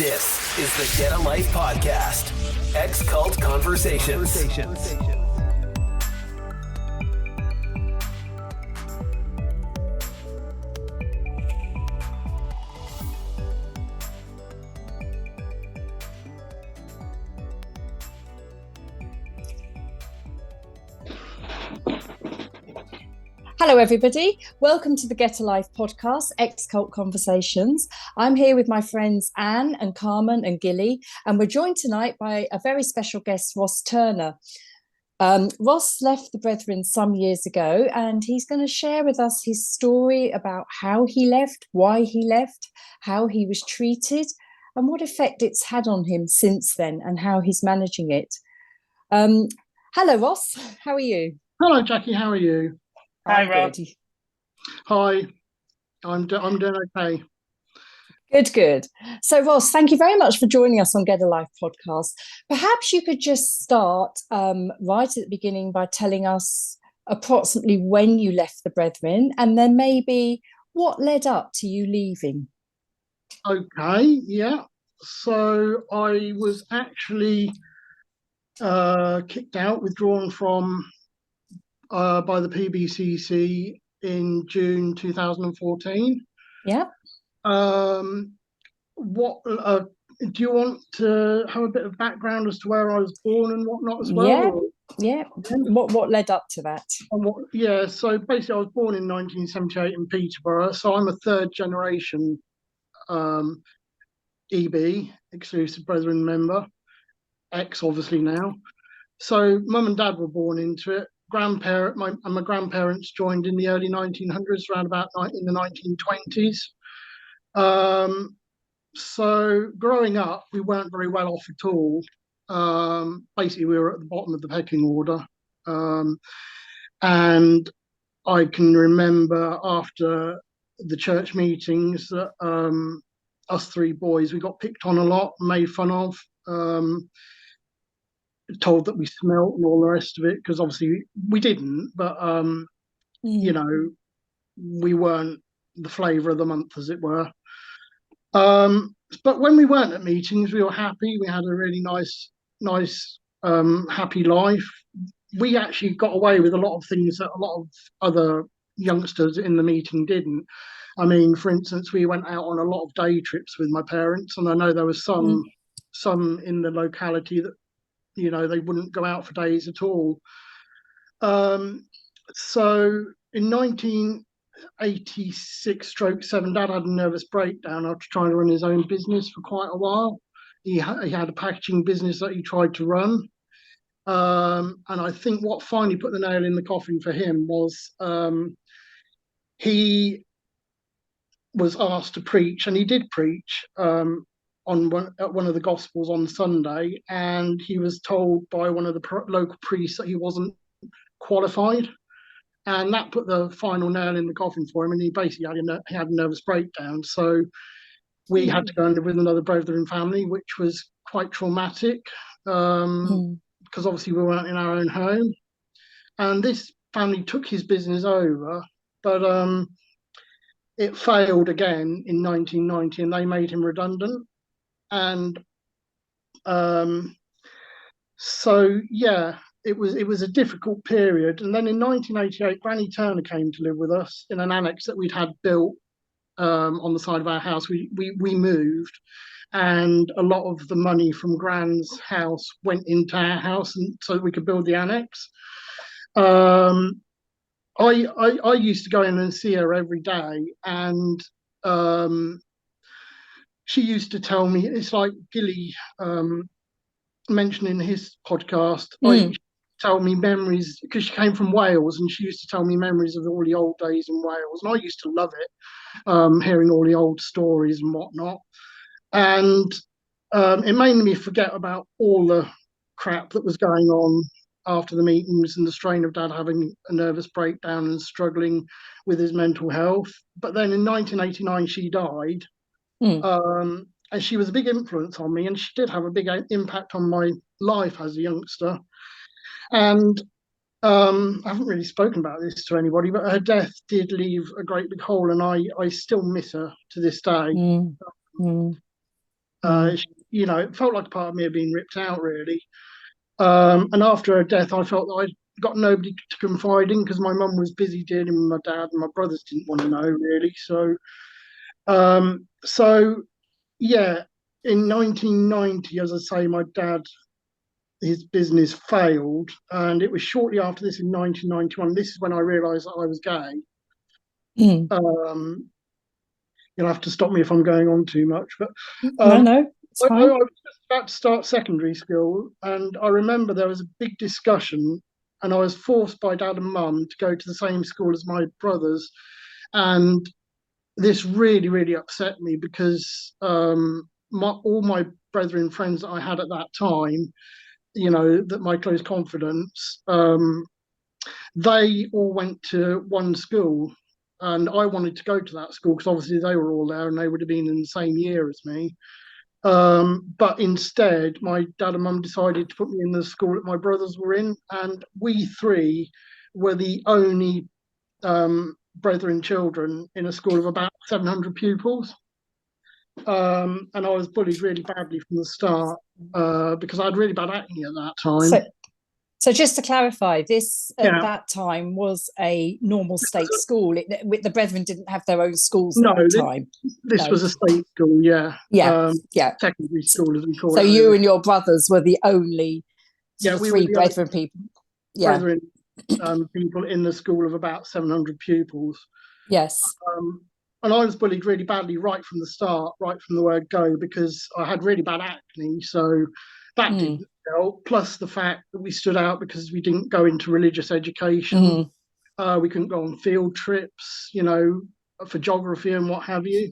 This is the Get a Life podcast. Ex-Cult Conversations. Hello, everybody. Welcome to the Get a Life podcast, Ex-Cult Conversations. I'm here with my friends Anne and Carmen and Gilly, and we're joined tonight by a very special guest, Ross Turner. Ross left the Brethren some years ago, and he's going to share with us his story about how he left, why he left, how he was treated, and what effect it's had on him since then, and how he's managing it. Hello, Ross. How are you? Hello, Jackie. How are you? Hi, Rob. Hi, I'm doing okay. Good. So, Ross, thank you very much for joining us on Get a Life podcast. Perhaps you could just start right at the beginning by telling us approximately when you left the Brethren, and then maybe what led up to you leaving. Okay, yeah. So I was actually kicked out, withdrawn from by the PBCC in June 2014. Yeah. What do you want to have a bit of background as to where I was born and whatnot as well? Yeah. What led up to that? So basically I was born in 1978 in Peterborough, so I'm a third generation EB, Exclusive Brethren member, ex obviously now. So mum and dad were born into it. My grandparents joined in the early 1900s, around about in the 1920s. So growing up, we weren't very well off at all. Basically, we were at the bottom of the pecking order. And I can remember after the church meetings that us three boys, we got picked on a lot, made fun of. Told that we smelt and all the rest of it, because obviously we didn't, but you know, we weren't the flavour of the month, as it were. But when we weren't at meetings, we were happy. We had a really nice happy life. We actually got away with a lot of things that a lot of other youngsters in the meeting didn't. I mean, for instance, we went out on a lot of day trips with my parents, and I know there was some in the locality that, you know, they wouldn't go out for days at all. So in 1986/7, Dad had a nervous breakdown after trying to run his own business for quite a while. He had a packaging business that he tried to run. And I think what finally put the nail in the coffin for him was he was asked to preach, and he did preach at one of the Gospels on Sunday, and he was told by one of the local priests that he wasn't qualified, and that put the final nail in the coffin for him, and he basically had a nervous breakdown. So we had to go and live with another Brethren family, which was quite traumatic, because obviously we weren't in our own home, and this family took his business over, but it failed again in 1990, and they made him redundant. And so yeah, it was a difficult period. And then in 1988, Granny Turner came to live with us in an annex that we'd had built on the side of our house. We moved, and a lot of the money from Gran's house went into our house, and so that we could build the annex. I used to go in and see her every day, and she used to tell me, it's like Gilly mentioned in his podcast, tell me memories, because she came from Wales, and she used to tell me memories of all the old days in Wales, and I used to love it, hearing all the old stories and whatnot. And it made me forget about all the crap that was going on after the meetings and the strain of Dad having a nervous breakdown and struggling with his mental health. But then in 1989, she died. And she was a big influence on me, and she did have a big impact on my life as a youngster. And I haven't really spoken about this to anybody, but her death did leave a great big hole, and I still miss her to this day. It felt like a part of me had been ripped out, really. And after her death, I felt that I'd got nobody to confide in because my mum was busy dealing with my dad, and my brothers didn't want to know, really. So yeah, in 1990, as I say, my dad, his business failed, and it was shortly after this, in 1991. This is when I realised that I was gay. You'll have to stop me if I'm going on too much, but no, it's fine. I was just about to start secondary school, and I remember there was a big discussion, and I was forced by dad and mum to go to the same school as my brothers, and this really, really upset me because all my brethren friends that I had at that time, that my close confidants, they all went to one school, and I wanted to go to that school because obviously they were all there and they would have been in the same year as me. But instead, my dad and mum decided to put me in the school that my brothers were in, and we three were the only brethren children in a school of about 700 pupils. And I was bullied really badly from the start because I had really bad acne at that time. So just to clarify, this at that time was a normal state school. The brethren didn't have their own schools at the time. This was a state school, yeah. Secondary school, as we call it. So you and your brothers were the only three brethren people. Yeah. Brethren people in the school of about 700 pupils. Yes. And I was bullied really badly right from the start, right from the word go, because I had really bad acne. So that didn't help. Plus the fact that we stood out because we didn't go into religious education. We couldn't go on field trips, for geography and what have you.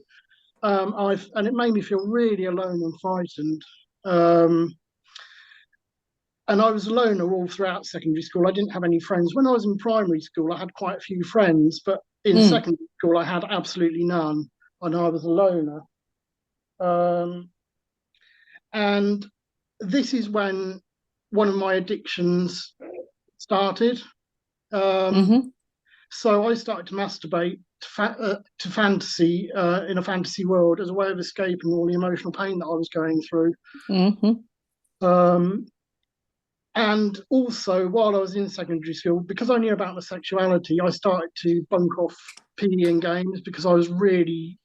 And it made me feel really alone and frightened. And I was a loner all throughout secondary school. I didn't have any friends. When I was in primary school, I had quite a few friends, but in secondary school, I had absolutely none, and I was a loner. And this is when one of my addictions started. So I started to masturbate to fantasy in a fantasy world as a way of escaping all the emotional pain that I was going through. And also, while I was in secondary school, because I knew about my sexuality, I started to bunk off PE and games because I was really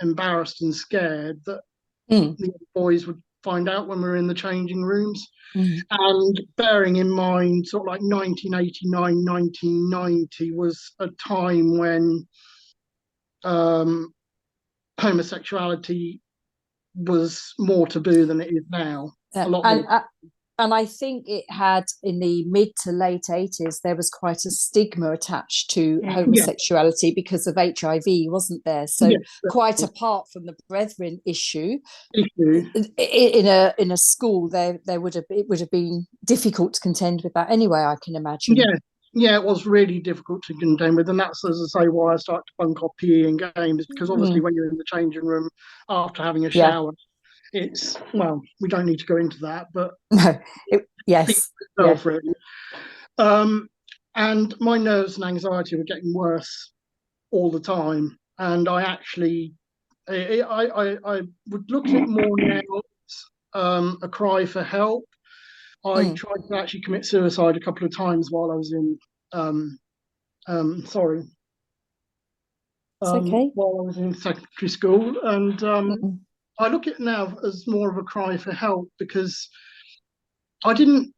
embarrassed and scared that the boys would find out when we were in the changing rooms. And bearing in mind, sort of like 1989, 1990 was a time when homosexuality was more taboo than it is now. A lot more. And I think it had, in the mid to late 80s, there was quite a stigma attached to homosexuality because of HIV, wasn't there? So quite apart from the brethren issue, in a school, it would have been difficult to contend with that anyway, I can imagine. Yeah, it was really difficult to contend with, and that's, as I say, why I started to bunk off PE and games, because obviously when you're in the changing room after having a shower, it's, well, we don't need to go into that, but really. And my nerves and anxiety were getting worse all the time, and I actually I would look at it more now as a cry for help. I tried to actually commit suicide a couple of times while I was in while I was in secondary school, and I look at it now as more of a cry for help, because I did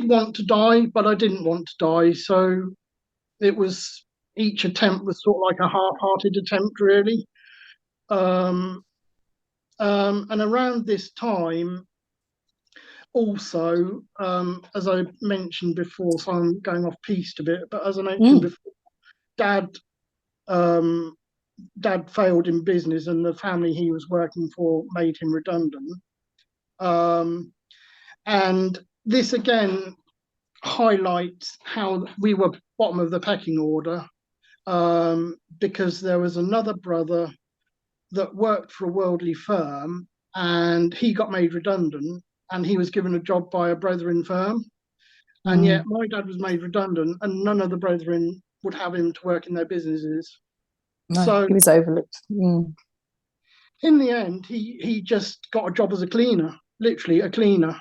want to die, but I didn't want to die. So it was, each attempt was sort of like a half-hearted attempt, really. And around this time, also, as I mentioned before, so I'm going off piste a bit, but as I mentioned before, Dad failed in business, and the family he was working for made him redundant. And this again highlights how we were bottom of the pecking order, because there was another brother that worked for a worldly firm, and he got made redundant, and he was given a job by a brethren firm. And yet my dad was made redundant, and none of the brethren would have him to work in their businesses. No, so he was overlooked. in the end, he just got a job as a cleaner, literally a cleaner,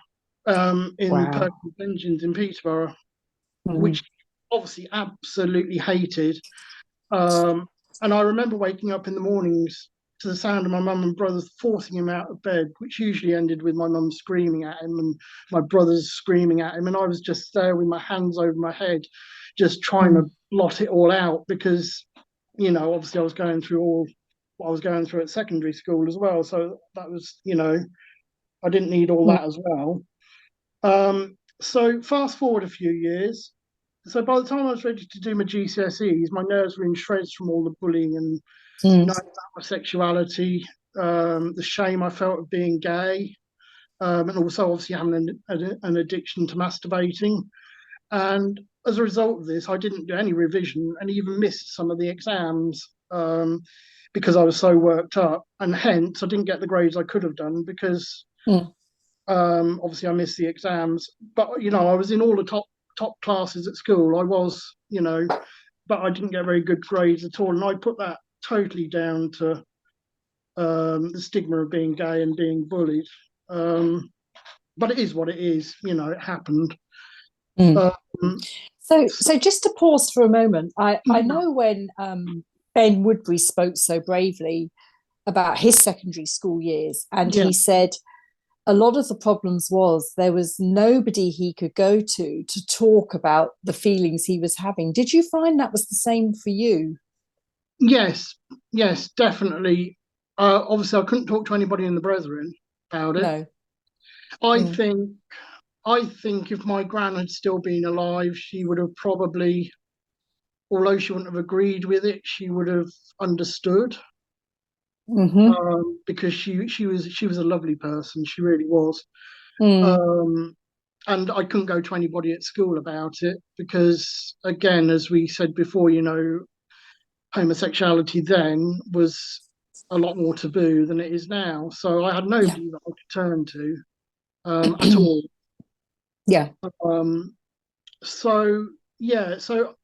in Wow. Perkins Engines in Peterborough, Mm. which obviously absolutely hated. Um, and I remember waking up in the mornings to the sound of my mum and brothers forcing him out of bed, which usually ended with my mum screaming at him and my brothers screaming at him. And I was just there with my hands over my head, just trying to Mm. blot it all out because, obviously I was going through all what I was going through at secondary school as well. So that was, I didn't need all Mm. that as well. So fast forward a few years. So by the time I was ready to do my GCSEs, my nerves were in shreds from all the bullying and Mm. knowing about my sexuality, the shame I felt of being gay, and also obviously having an addiction to masturbating. And as a result of this, I didn't do any revision and even missed some of the exams because I was so worked up. And hence, I didn't get the grades I could have done because Mm. obviously I missed the exams. But, I was in all the top classes at school. I was, but I didn't get very good grades at all. And I put that totally down to the stigma of being gay and being bullied. But it is what it is, it happened. Mm. Um, So just to pause for a moment, I know when Ben Woodbury spoke so bravely about his secondary school years, and yeah, he said a lot of the problems was there was nobody he could go to talk about the feelings he was having. Did you find that was the same for you? yes, yes, definitely. Obviously, I couldn't talk to anybody in the Brethren about it. No. I Mm. think, I think if my gran had still been alive, she would have probably, although she wouldn't have agreed with it, she would have understood. Mm-hmm. Because she was a lovely person, she really was. Mm. Um, and I couldn't go to anybody at school about it because, again, as we said before, homosexuality then was a lot more taboo than it is now. So I had Yeah. nobody that I could turn to at all. Yeah. Um, so yeah, so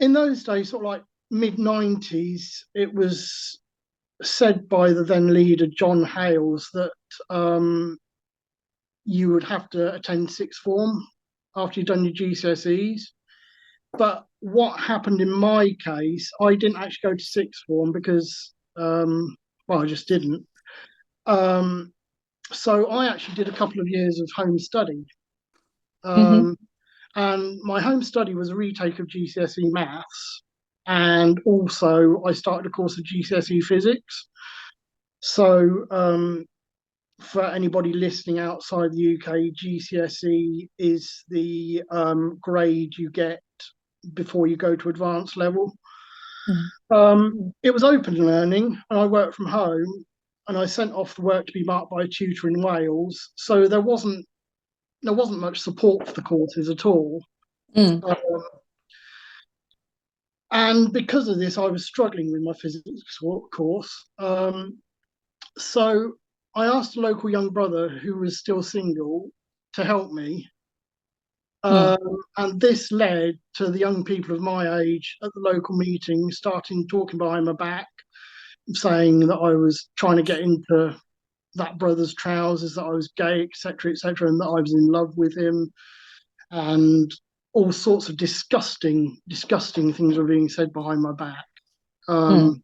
in those days, sort of like mid 90s, it was said by the then leader John Hales that you would have to attend sixth form after you'd done your GCSEs. But what happened in my case, I didn't actually go to sixth form because, well, I just didn't. Um, so I actually did a couple of years of home study. Mm-hmm. Um, and my home study was a retake of GCSE maths. And also, I started a course of GCSE physics. So, for anybody listening outside the UK, GCSE is the grade you get before you go to advanced level. Mm. It was open learning, and I worked from home, and I sent off the work to be marked by a tutor in Wales. So there wasn't much support for the courses at all. Mm. Um, and because of this, I was struggling with my physics course. So I asked a local young brother who was still single to help me. Mm. And this led to the young people of my age at the local meeting starting talking behind my back, saying that I was trying to get into that brother's trousers, that I was gay, etc., and that I was in love with him, and all sorts of disgusting things were being said behind my back. Mm.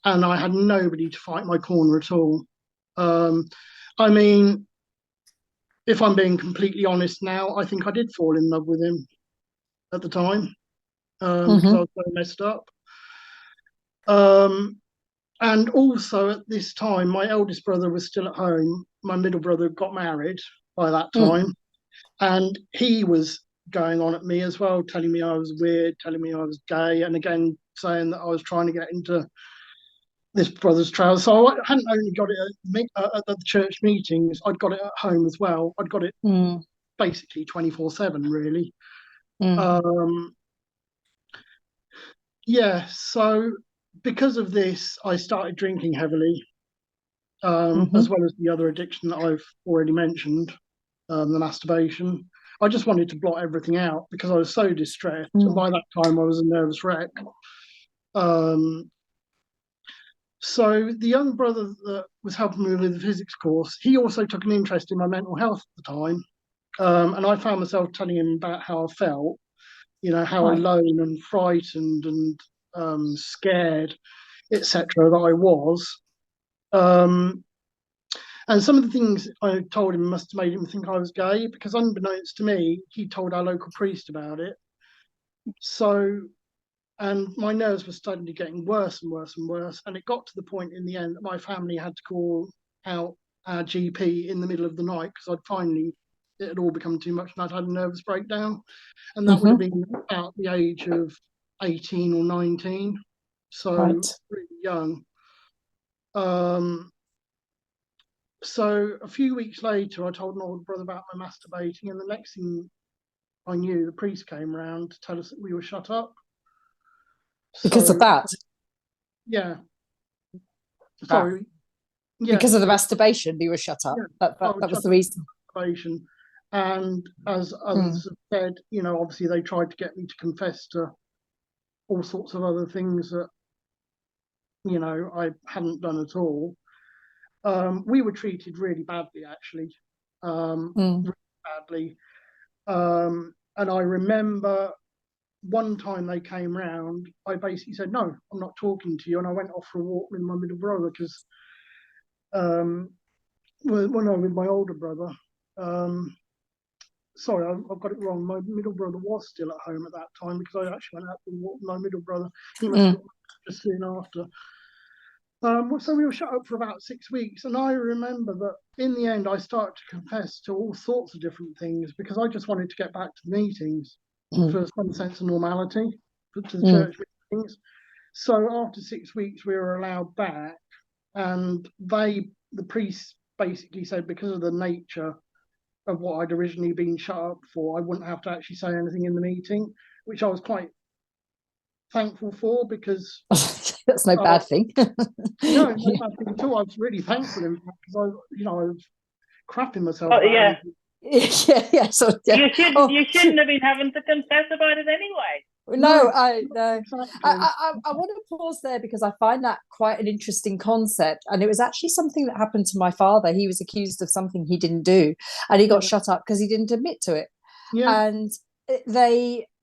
And I had nobody to fight my corner at all. Um, I mean, if I'm being completely honest now, I think I did fall in love with him at the time because I Mm-hmm. was so messed up. Um, and also at this time, my eldest brother was still at home. My middle brother got married by that Mm. time, and he was going on at me as well, telling me I was weird, telling me I was gay, and again saying that I was trying to get into this brother's trousers. So I hadn't only got it at the church meetings, I'd got it at home as well. I'd got it Mm. basically 24/7, really. Mm. Um, yeah, so because of this, I started drinking heavily, as Mm-hmm. well as the other addiction that I've already mentioned, the masturbation. I just wanted to blot everything out because I was so distressed. And Mm. by that time, I was a nervous wreck. Um, So the young brother that was helping me with the physics course, he also took an interest in my mental health at the time. And I found myself telling him about how I felt, how Right. alone and frightened and scared, etc., that I was. And some of the things I told him must have made him think I was gay, because unbeknownst to me, he told our local priest about it. So, and my nerves were steadily getting worse and worse and worse. And it got to the point in the end that my family had to call out our GP in the middle of the night, because it had all become too much and I'd had a nervous breakdown. And that would have been about the age of 18 or 19. So Right. really young. So a few weeks later, I told an older brother about my masturbating, and the next thing I knew, the priest came round to tell us that we were shut up. Because of So, that. yeah. Wow. Sorry. Yeah. Because of the masturbation, you were shut up. Yeah. That was the reason. Masturbation. And as others have said, obviously they tried to get me to confess to all sorts of other things that, I hadn't done at all. We were treated really badly, actually. Really badly. And I remember one time they came round, I basically said, no, I'm not talking to you. And I went off for a walk with my middle brother, because, with my older brother, sorry, I've got it wrong. My middle brother was still at home at that time, because I actually went out for a walk with my middle brother. He must have got just soon after. So we were shut up for about 6 weeks, and I remember that in the end I started to confess to all sorts of different things, because I just wanted to get back to the meetings for some sense of normality, to the church meetings. So after 6 weeks we were allowed back, and the priests basically said, because of the nature of what I'd originally been shut up for, I wouldn't have to actually say anything in the meeting, which I was quite thankful for, because that's no bad thing. no, no bad thing at all. I was really thankful, in fact, because I was crapping myself. Oh, yeah. Yeah. So yeah. You shouldn't have been having to confess about it anyway. No. Exactly. I want to pause there, because I find that quite an interesting concept, and it was actually something that happened to my father. He was accused of something he didn't do, and he got shut up because he didn't admit to it. Yeah. And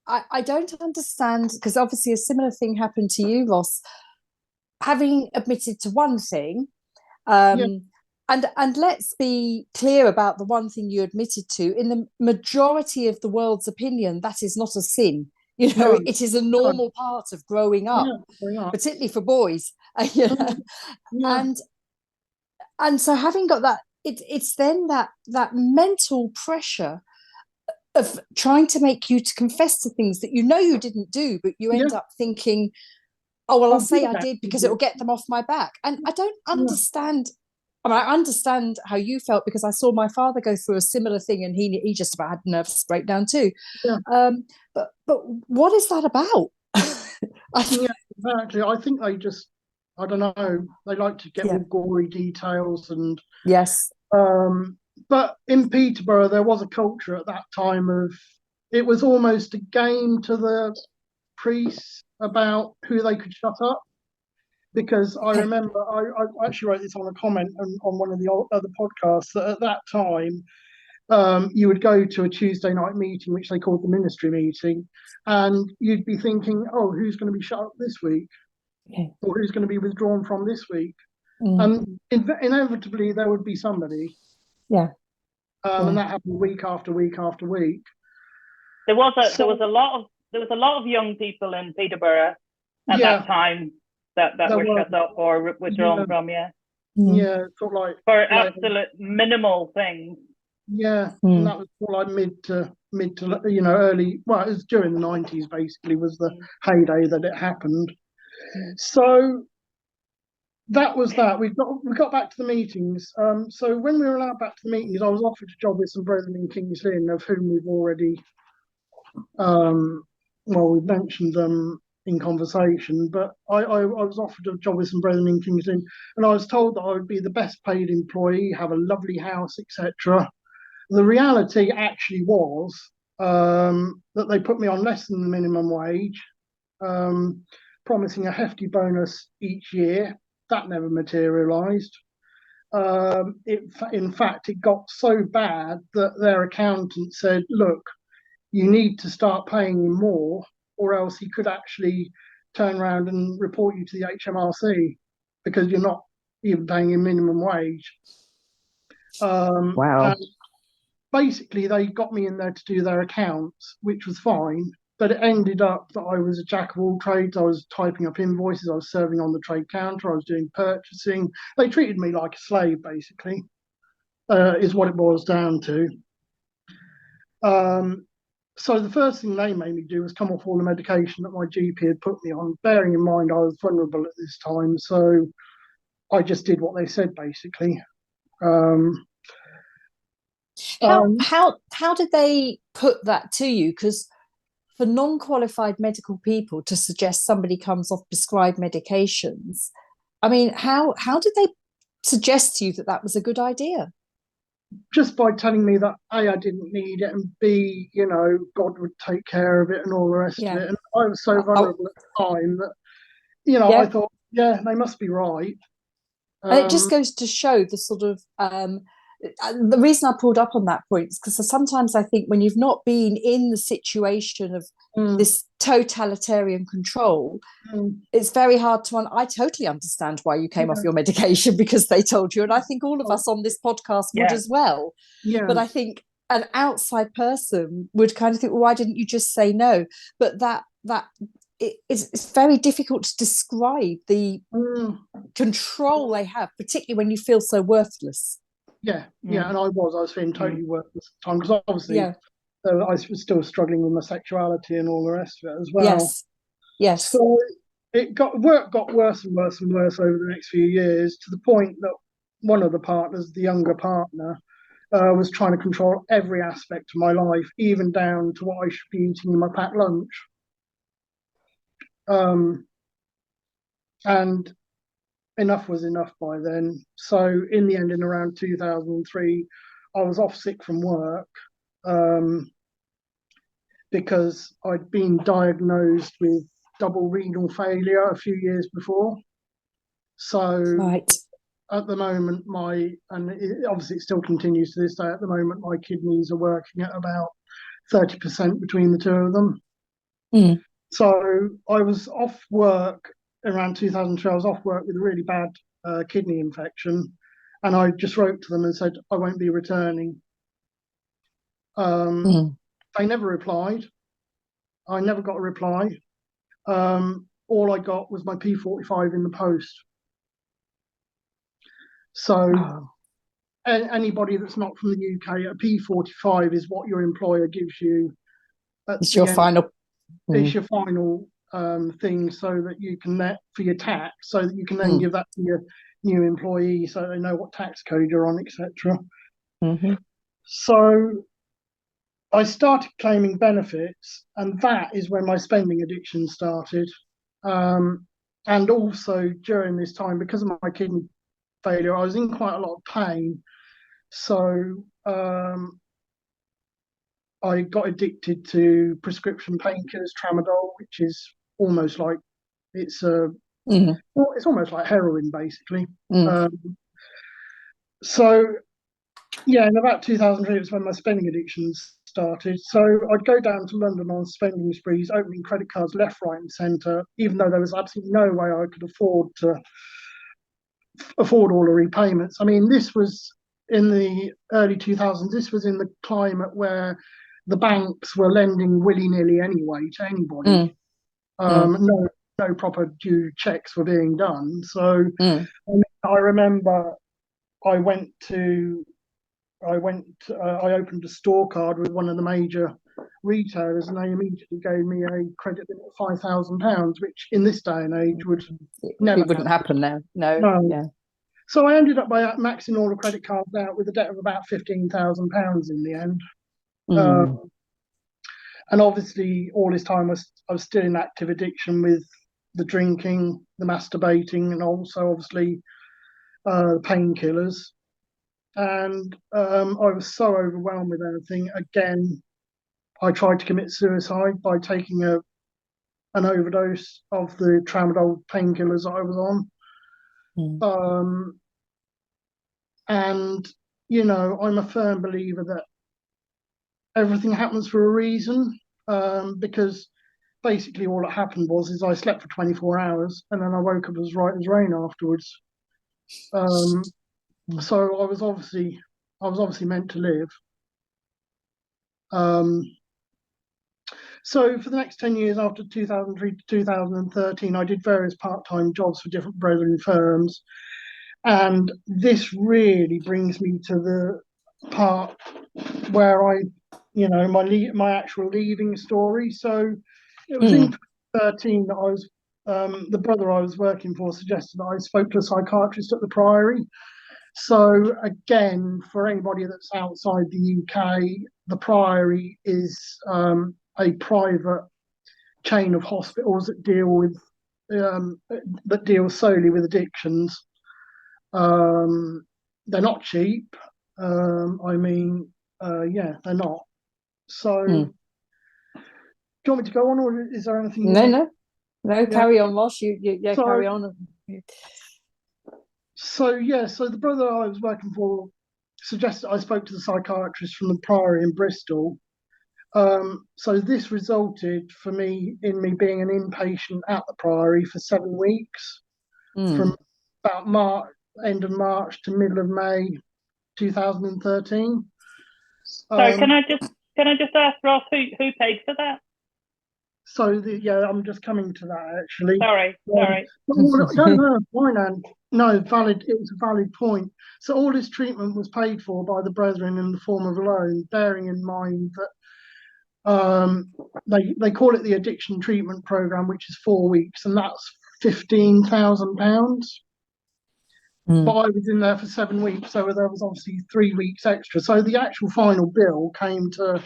I don't understand, because obviously a similar thing happened to you, Ross, having admitted to one thing. And let's be clear about the one thing you admitted to. In the majority of the world's opinion, that is not a sin. It is a normal part of growing up, particularly for boys. And so having got that, it's then that mental pressure of trying to make you to confess to things that you didn't do, but you end up thinking, oh, well, I'll say I did because it will get them off my back. And I don't understand. I mean, I understand how you felt, because I saw my father go through a similar thing, and he just about had a nervous breakdown too. But what is that about? Yeah, exactly. I think they just, I don't know, they like to get all gory details, and yes. But in Peterborough, there was a culture at that time of, it was almost a game to the priests about who they could shut up. Because I remember, I actually wrote this on a comment on one of the other podcasts, that at that time, you would go to a Tuesday night meeting, which they called the ministry meeting, and you'd be thinking, oh, who's going to be shut up this week? Or who's going to be withdrawn from this week? And inevitably there would be somebody. And that happened week after week after week. There was a lot of young people in Peterborough at that time that were shut up or withdrawn from. Sort of like for absolute minimal things. And that was all like mid to early. Well, it was during the 90s. Basically, was the heyday that it happened. So that was that. We got back to the meetings. So when we were allowed back to the meetings, I was offered a job with some brethren in King's Lynn, of whom we've already, we've mentioned them in conversation. But I was offered a job with some brethren in King's Lynn, and I was told that I would be the best paid employee, have a lovely house, etc. The reality actually was that they put me on less than the minimum wage, promising a hefty bonus each year. that never materialised. In fact, it got so bad that their accountant said, look, you need to start paying him more, or else he could actually turn around and report you to the HMRC because you're not even paying him minimum wage. Wow. And basically, they got me in there to do their accounts, which was fine. But it ended up that I was a jack of all trades. I was typing up invoices. I was serving on the trade counter. I was doing purchasing. They treated me like a slave, basically, is what it boils down to. So the first thing they made me do was come off all the medication that my GP had put me on, bearing in mind I was vulnerable at this time. So I just did what they said, basically. How did they put that to you? Because for non-qualified medical people to suggest somebody comes off prescribed medications, I mean, how did they suggest to you that that was a good idea? Just by telling me that A, I didn't need it, and B, God would take care of it and all the rest of it. And I was so vulnerable at the time that, I thought, yeah, they must be right. And it just goes to show the sort of the reason I pulled up on that point is because sometimes I think when you've not been in the situation of this totalitarian control, it's very hard to. I totally understand why you came off your medication because they told you, and I think all of us on this podcast would as well. Yeah. But I think an outside person would kind of think, well, why didn't you just say no? But it's very difficult to describe the control they have, particularly when you feel so worthless. Yeah, and I was feeling totally worthless at the time because obviously I was still struggling with my sexuality and all the rest of it as well. Yes. So work got worse and worse and worse over the next few years, to the point that one of the partners, the younger partner, was trying to control every aspect of my life, even down to what I should be eating in my packed lunch. And enough was enough by then. So in the end, in around 2003, I was off sick from work because I'd been diagnosed with double renal failure a few years before. So at the moment, obviously it still continues to this day, at the moment, my kidneys are working at about 30% between the two of them. So I was off work around 2003. I was off work with a really bad kidney infection, and I just wrote to them and said I won't be returning. They never replied. I never got a reply. All I got was my P45 in the post. So anybody that's not from the UK, a P45 is what your employer gives you. It's your final. It's your final thing, so that you can for your tax, so that you can then give that to your new employee, so they know what tax code you're on, etc. So I started claiming benefits, and that is when my spending addiction started. And also during this time, because of my kidney failure, I was in quite a lot of pain. So I got addicted to prescription painkillers, tramadol, which is almost like it's almost like heroin, basically. So yeah, in about 2003 was when my spending addictions started. So I'd go down to London on spending sprees, opening credit cards left, right, and centre, even though there was absolutely no way I could afford all the repayments. I mean, this was in the early 2000s. This was in the climate where the banks were lending willy-nilly anyway to anybody. No proper due checks were being done. So I remember I opened a store card with one of the major retailers, and they immediately gave me a credit limit of £5,000, which in this day and age wouldn't happen now. No. Yeah. So I ended up by maxing all the credit cards out with a debt of about £15,000 in the end. And obviously, all this time I was still in active addiction with the drinking, the masturbating, and also obviously the painkillers. And I was so overwhelmed with everything. Again, I tried to commit suicide by taking an overdose of the tramadol painkillers that I was And, you know, I'm a firm believer that everything happens for a reason, because basically all that happened was I slept for 24 hours and then I woke up as right as rain afterwards. So I was obviously meant to live. So for the next 10 years after 2003 to 2013, I did various part-time jobs for different brethren firms. And this really brings me to the part where I, you know, my actual leaving story. So it was in 2013 that I was, the brother I was working for suggested that I spoke to a psychiatrist at the Priory. So again, for anybody that's outside the UK, the Priory is a private chain of hospitals that deal solely with addictions. They're not cheap. They're not. So, do you want me to go on, or is there anything? No. Carry on, Ross. Carry on. So the brother I was working for suggested I spoke to the psychiatrist from the Priory in Bristol. So this resulted for me in me being an inpatient at the Priory for 7 weeks, from about end of March to middle of May 2013. Sorry, can I just ask Ross who paid for that? So I'm just coming to that actually. Sorry. No, why not? No, valid. It was a valid point. So all this treatment was paid for by the brethren in the form of a loan, bearing in mind that they call it the addiction treatment program, which is 4 weeks, and that's £15,000. But I was in there for 7 weeks, so there was obviously 3 weeks extra. So the actual final bill came to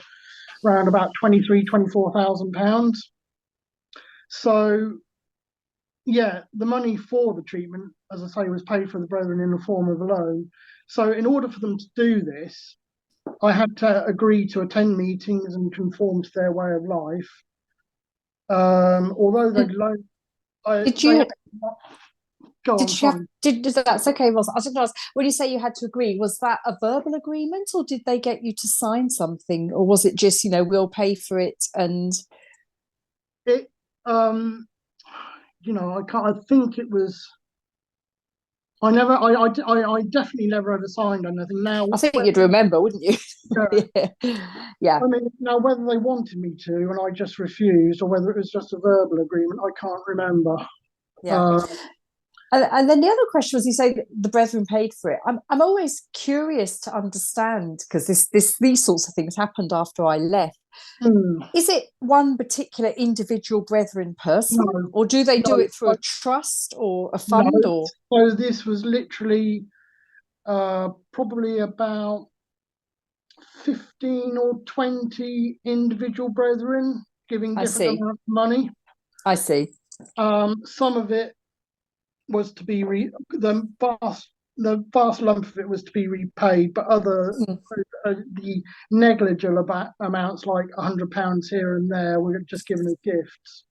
around about £24,000. So, yeah, the money for the treatment, as I say, was paid for the brethren in the form of a loan. So in order for them to do this, I had to agree to attend meetings and conform to their way of life. Although they'd loaned... That's okay, Ross. I was going to ask, when you say you had to agree, was that a verbal agreement, or did they get you to sign something, or was it just, we'll pay for it? And it, I think it was. I definitely never ever signed anything. Now I think you'd remember, wouldn't you? Yeah. I mean, now whether they wanted me to and I just refused, or whether it was just a verbal agreement, I can't remember. Yeah. And then the other question was, you say that the brethren paid for it. I'm always curious to understand, because these sorts of things happened after I left. Is it one particular individual brethren person, or do they do it through a trust or a fund? No. So this was literally probably about 15 or 20 individual brethren giving different amounts of money. I see. Some of it was to be the vast lump of it was to be repaid, but the negligible amounts, like £100 here and there, were just given as gifts.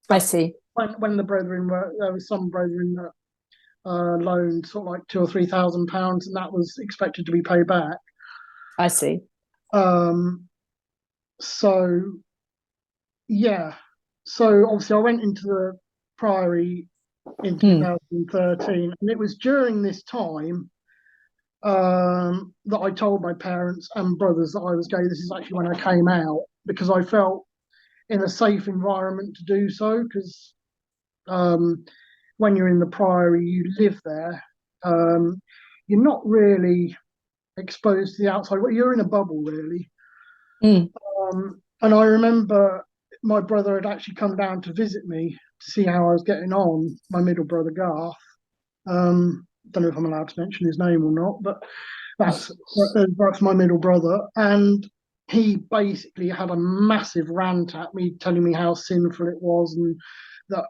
I see. When the brethren there was some brethren that loaned sort of like £2,000 or £3,000, and that was expected to be paid back. I see. So obviously I went into the Priory in 2013, and it was during this time that I told my parents and brothers that I was gay. This is actually when I came out, because I felt in a safe environment to do so, because when you're in the Priory, you live there, you're not really exposed to the outside. You're in a bubble, really. And I remember my brother had actually come down to visit me to see how I was getting on, my middle brother Garth. Don't know if I'm allowed to mention his name or not, but that's my middle brother. And he basically had a massive rant at me, telling me how sinful it was, and that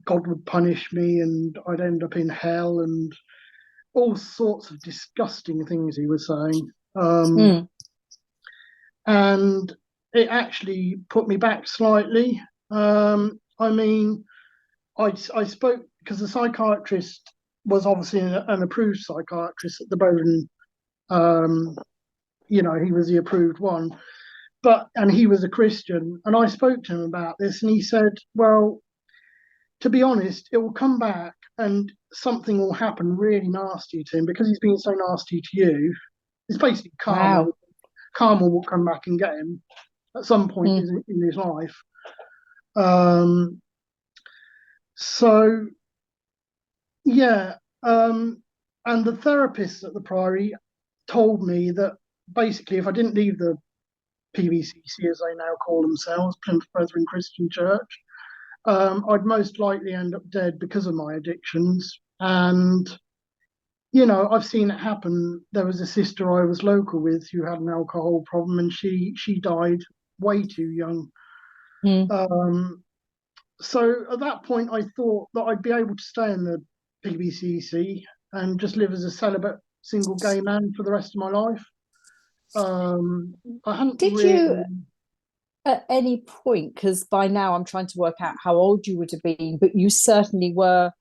God would punish me and I'd end up in hell, and all sorts of disgusting things he was saying. And it actually put me back slightly. I mean, I spoke, because the psychiatrist was obviously an approved psychiatrist at the Bowden. You know, he was the approved one, and he was a Christian. And I spoke to him about this, and he said, well, to be honest, it will come back and something will happen really nasty to him because he's been so nasty to you. It's basically karma. Wow. Karma will come back and get him at some point in his life. So, yeah. And the therapists at the Priory told me that basically if I didn't leave the PBCC, as they now call themselves, Plymouth Brethren Christian Church, I'd most likely end up dead because of my addictions. And, you know, I've seen it happen. There was a sister I was local with who had an alcohol problem, and she died way too young. So at that point, I thought that I'd be able to stay in the PBCC and just live as a celibate single gay man for the rest of my life. I hadn't Did really... you, at any point, because by now I'm trying to work out how old you would have been, but you certainly were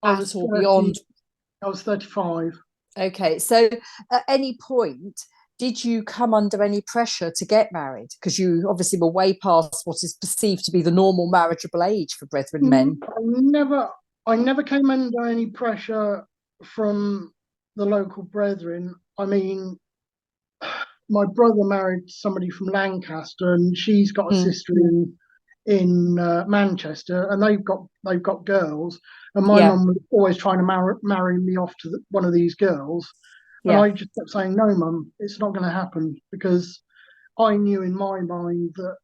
at or beyond. I was 35. Okay, so at any point, did you come under any pressure to get married? Because you obviously were way past what is perceived to be the normal marriageable age for Brethren men. I never came under any pressure from the local Brethren. I mean, my brother married somebody from Lancaster, and she's got a sister in Manchester, and they've got girls. And my mum was always trying to marry me off to one of these girls. And I just kept saying, no, Mum, it's not going to happen, because I knew in my mind that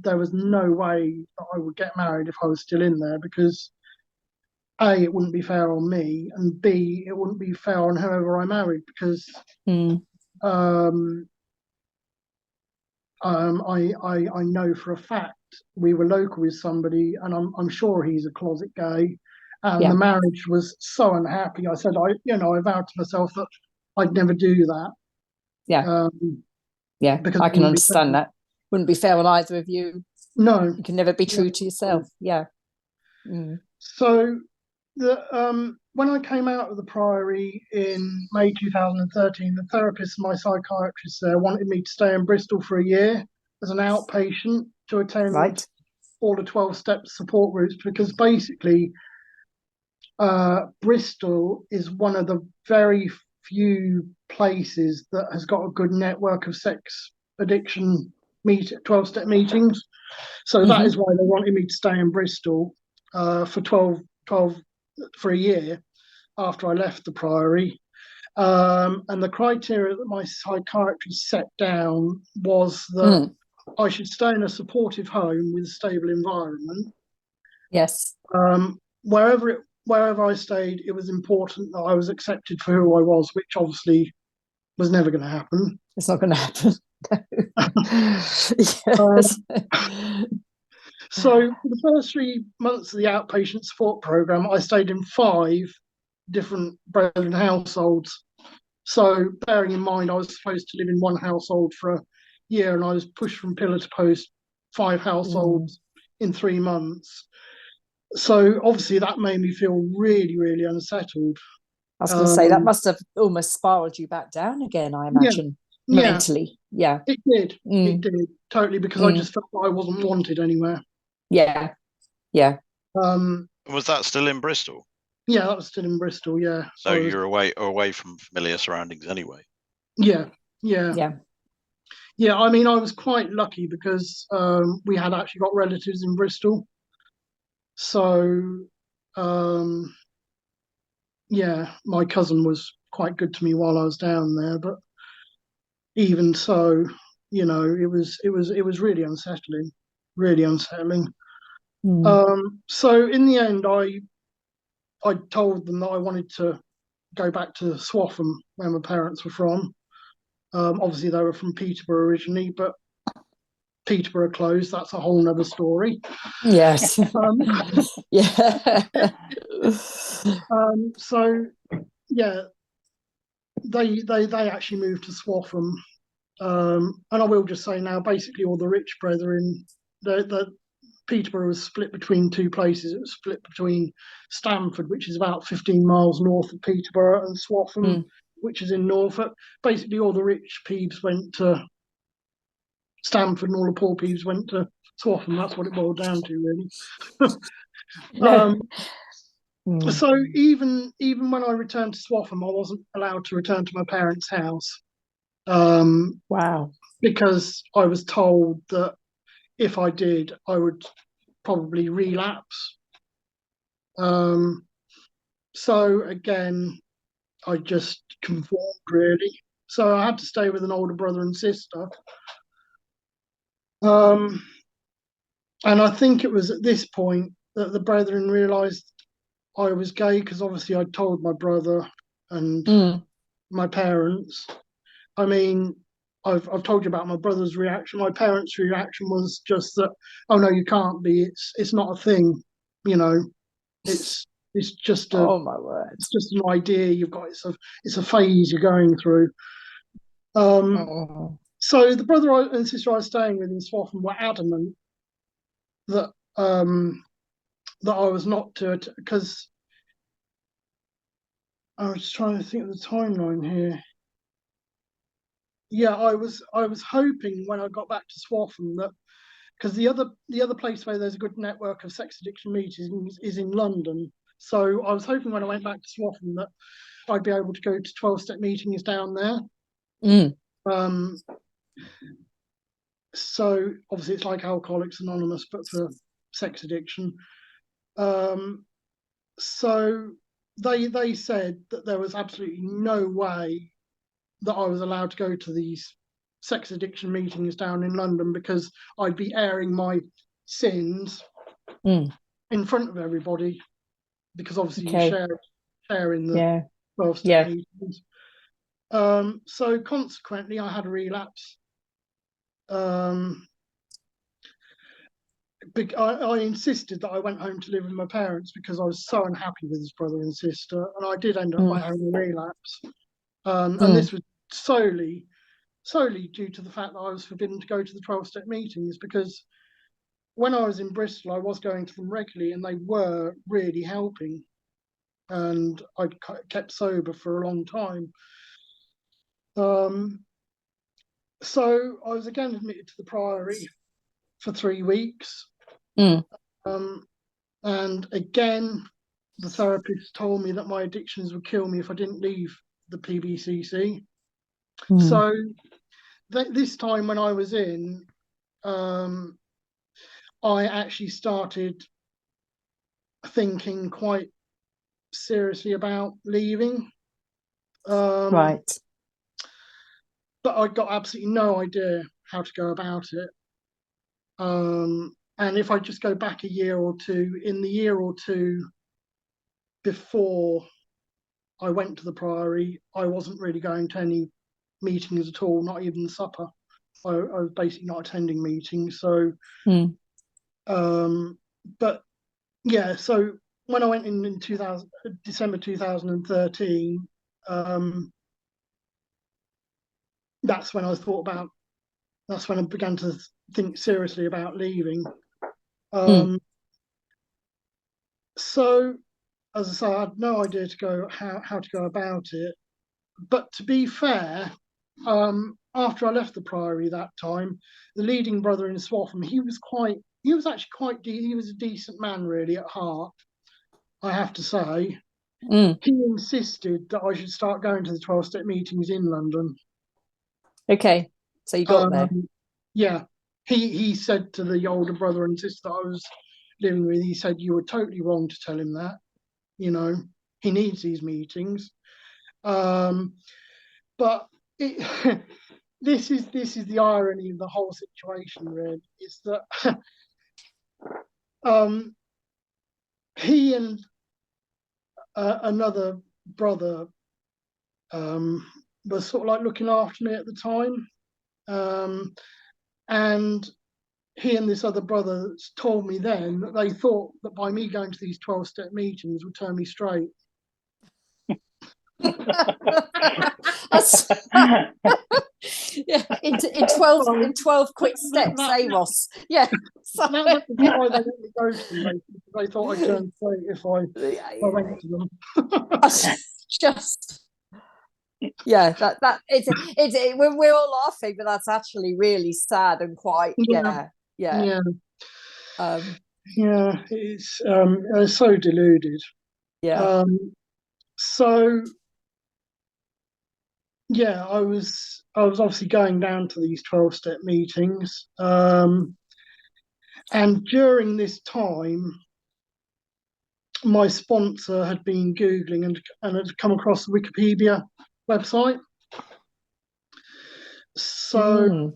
there was no way that I would get married if I was still in there, because A, it wouldn't be fair on me, and B, it wouldn't be fair on whoever I married, because I know for a fact we were local with somebody, and I'm sure he's a closet gay. And the marriage was so unhappy. I said, I vowed to myself that I'd never do that. Because I can understand that. Wouldn't be fair on either of you. No. You can never be true to yourself. So when I came out of the Priory in May 2013, the therapist and my psychiatrist there wanted me to stay in Bristol for a year as an outpatient to attend all the 12-step support groups, because basically Bristol is one of the very few places that has got a good network of sex addiction 12-step meetings. So that is why they wanted me to stay in Bristol for 12 for a year after I left the Priory. And the criteria that my psychiatrist set down was that I should stay in a supportive home with a stable environment. Yes. Wherever I stayed, it was important that I was accepted for who I was, which obviously was never going to happen. It's not going to happen. So for the first 3 months of the outpatient support program, I stayed in 5 different Brethren households. So bearing in mind, I was supposed to live in one household for a year, and I was pushed from pillar to post 5 households in 3 months. So obviously that made me feel really, really unsettled. I was going to say that must have almost spiraled you back down again, I imagine, mentally. Yeah, it did. It did totally, because I just felt that I wasn't wanted anywhere. Yeah. Was that still in Bristol? Yeah, that was still in Bristol. Yeah. So you're away from familiar surroundings anyway. Yeah. I mean, I was quite lucky because we had actually got relatives in Bristol. So, my cousin was quite good to me while I was down there. But even so, you know, it was really unsettling, really unsettling. So in the end, I told them that I wanted to go back to Swaffham, where my parents were from. Obviously, they were from Peterborough originally, but Peterborough closed. That's a whole nother story. Yes. So yeah, they actually moved to Swaffham, and I will just say now, basically all the rich brethren, Peterborough was split between two places. It was split between Stamford, which is about 15 miles north of Peterborough, and Swaffham, which is in Norfolk. Basically, all the rich peeps went to Stamford and all the poor peeps went to Swaffham. That's what it boiled down to, really. So even when I returned to Swaffham, I wasn't allowed to return to my parents' house. Wow. Because I was told that if I did, I would probably relapse. So again, I just conformed, really. So I had to stay with an older brother and sister. And I think it was at this point that the brethren realised I was gay, because obviously I'd told my brother and my parents. I mean, I've told you about my brother's reaction. My parents' reaction was just that, oh no, you can't be. It's not a thing, you know. It's just a oh my word. It's just an idea you've got. It's a phase you're going through. So the brother and sister I was staying with in Swaffham were adamant that that I was not to, because I was trying to think of the timeline here. Yeah, I was hoping when I got back to Swaffham that, because the other place where there's a good network of sex addiction meetings is in London. So I was hoping when I went back to Swaffham that I'd be able to go to 12-step meetings down there. So obviously it's like Alcoholics Anonymous, but for sex addiction. So they said that there was absolutely no way that I was allowed to go to these sex addiction meetings down in London, because I'd be airing my sins in front of everybody, because obviously you share in the 12-step meetings. So consequently, I had a relapse. I insisted that I went home to live with my parents because I was so unhappy with his brother and sister, and I did end up by having a relapse. And this was solely due to the fact that I was forbidden to go to the 12-step meetings, because when I was in Bristol, I was going to them regularly and they were really helping. And I'd kept sober for a long time. So I was again admitted to the Priory for 3 weeks. And again, the therapist told me that my addictions would kill me if I didn't leave the PBCC. So this time when I was in, I actually started thinking quite seriously about leaving. Right. But I got absolutely no idea how to go about it. And if I just go back a year or two, in the year or two before I went to the Priory, I wasn't really going to any meetings at all, not even the supper. I was basically not attending meetings. So, but yeah, so when I went in December 2013, that's when I began to think seriously about leaving. So, as I say, I had no idea how to go about it. But to be fair, after I left the Priory that time, the leading brother in Swaffham, he was a decent man, really, at heart, I have to say. He insisted that I should start going to the 12-step meetings in London. Okay, so you got there. Yeah, he said to the older brother and sister I was living with, he said, you were totally wrong to tell him that. You know, he needs these meetings. But this is the irony of the whole situation, really, is that he and another brother was sort of like looking after me at the time. And he and this other brother told me then that they thought that by me going to these 12-step meetings would turn me straight. Yeah. in 12 quick steps, Ross? Yeah. So. That was why they let me go to them, because they thought I'd turn straight if I went to them. Just yeah, that we're all laughing, but that's actually really sad and quite yeah. It's so deluded. So yeah, I was obviously going down to these 12-step meetings, and during this time my sponsor had been Googling and had come across the Wikipedia website. So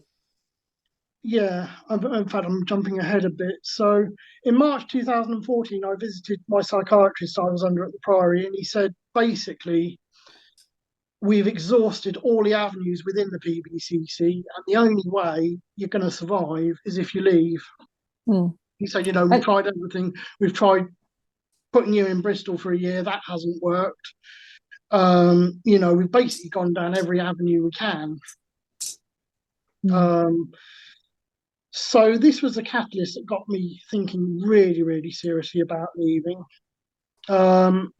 yeah, in fact, I'm jumping ahead a bit. So in March 2014, I visited my psychiatrist I was under at the Priory, and he said, basically, we've exhausted all the avenues within the PBCC, and the only way you're going to survive is if you leave. He said, we've tried everything. We've tried putting you in Bristol for a year. That hasn't worked. We've basically gone down every avenue we can. So this was a catalyst that got me thinking really, really seriously about leaving. And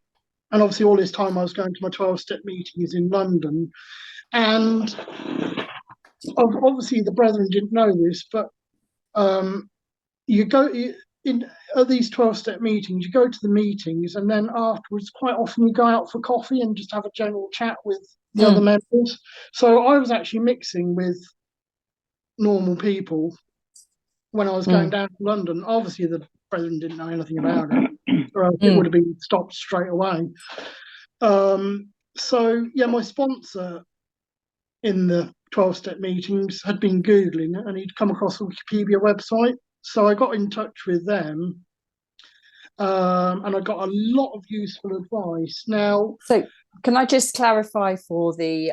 obviously all this time I was going to my 12-step meetings in London. And obviously the brethren didn't know this, but you go at these 12-step meetings, you go to the meetings, and then afterwards quite often you go out for coffee and just have a general chat with the other members. So I was actually mixing with normal people when I was going down to London. Obviously the brethren didn't know anything about it, or else it would have been stopped straight away. So yeah, my sponsor in the 12-step meetings had been Googling and he'd come across the Wikipedia website. So I got in touch with them, and I got a lot of useful advice. Now, so can I just clarify for the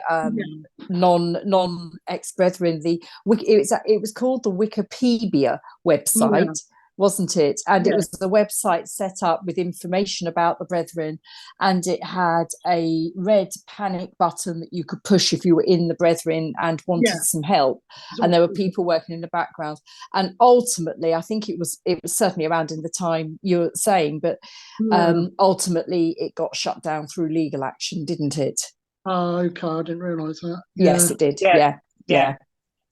non ex brethren, it was called the Wikipedia website, wasn't it? And it was the website set up with information about the brethren, and it had a red panic button that you could push if you were in the brethren and wanted some help. And there were people working in the background. And ultimately, I think it was certainly around in the time you're saying, but ultimately it got shut down through legal action, didn't it? Oh, okay, I didn't realise that. Yes, it did.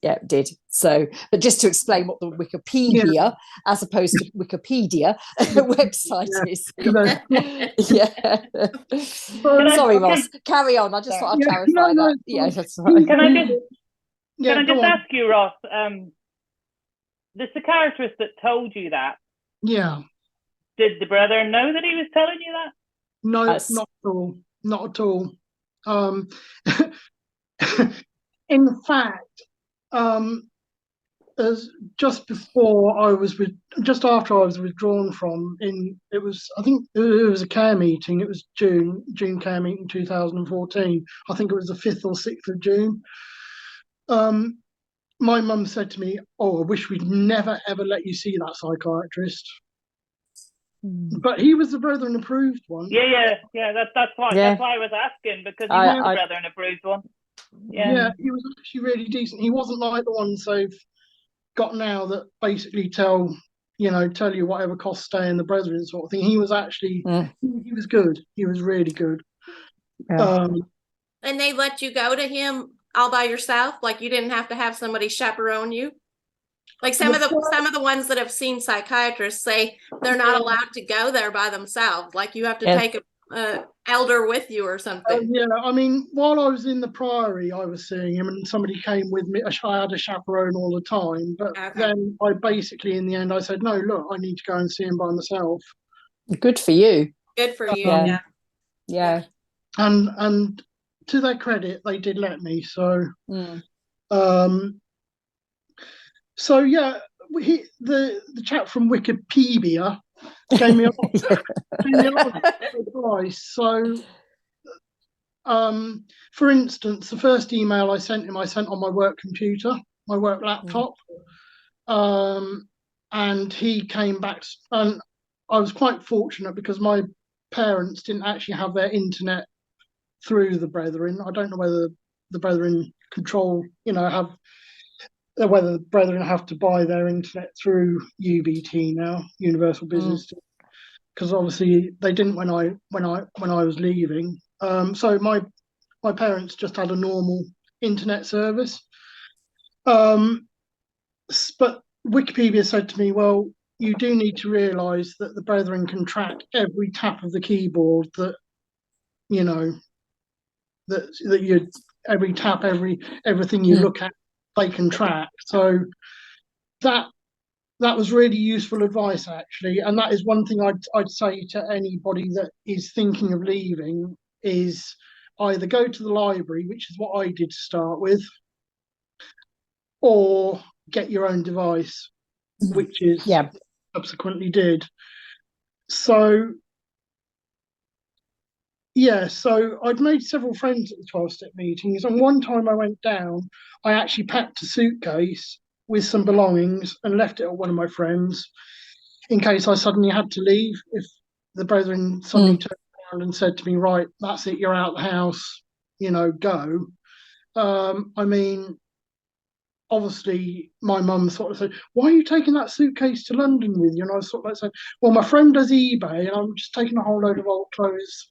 Yeah, it did. So, but just to explain what the Wikipedia, as opposed to Wikipedia, website is. Sorry, Ross. Carry on. I just thought I'd clarify that. Yeah, that's right. Can I just ask you, Ross? The psychiatrist that told you that. Yeah. Did the brother know that he was telling you that? No, not at all. Not at all. In fact, as just after I was withdrawn from, I think it was a care meeting. It was June care meeting 2014. I think it was the 5th or 6th of June. My mum said to me, "Oh, I wish we'd never ever let you see that psychiatrist." But he was the brethren approved one. Yeah. That's why. Yeah. That's why I was asking, because he was the brethren approved one. Yeah, he was actually really decent. He wasn't like the ones they've got now that basically tell you whatever costs stay in the brethren sort of thing. He was actually he was good. He was really good. And they let you go to him all by yourself, like you didn't have to have somebody chaperone you. Like some of the ones that have seen psychiatrists say they're not allowed to go there by themselves. Like you have to take a elder with you or something. I mean, while I was in the Priory, I was seeing him, and somebody came with me. I had a chaperone all the time, but then I basically, in the end, I said, "No, look, I need to go and see him by myself." Good for you. Good for you. Yeah. And to their credit, they did let me. So, the chap from Wikipedia gave me a lot of advice. So, for instance, the first email I sent him, I sent on my work computer, my work laptop, and he came back, and I was quite fortunate because my parents didn't actually have their internet through the brethren. I don't know whether the brethren control, have whether the brethren have to buy their internet through UBT now, Universal Business, because obviously they didn't when I was leaving. So my parents just had a normal internet service. But Wikipedia said to me, well, you do need to realise that the brethren can track every tap of the keyboard that you every tap, everything you look at, they can track. So that was really useful advice, actually, and that is one thing I'd say to anybody that is thinking of leaving is either go to the library, which is what I did to start with, or get your own device, which is subsequently did. So so I'd made several friends at the 12-step meetings, and one time I went down, I actually packed a suitcase with some belongings and left it at one of my friends in case I suddenly had to leave. If the brethren suddenly turned around and said to me, right, that's it, you're out the house, go. I mean, obviously my mum sort of said, why are you taking that suitcase to London with you? And I was sort of like saying, well, my friend does eBay and I'm just taking a whole load of old clothes.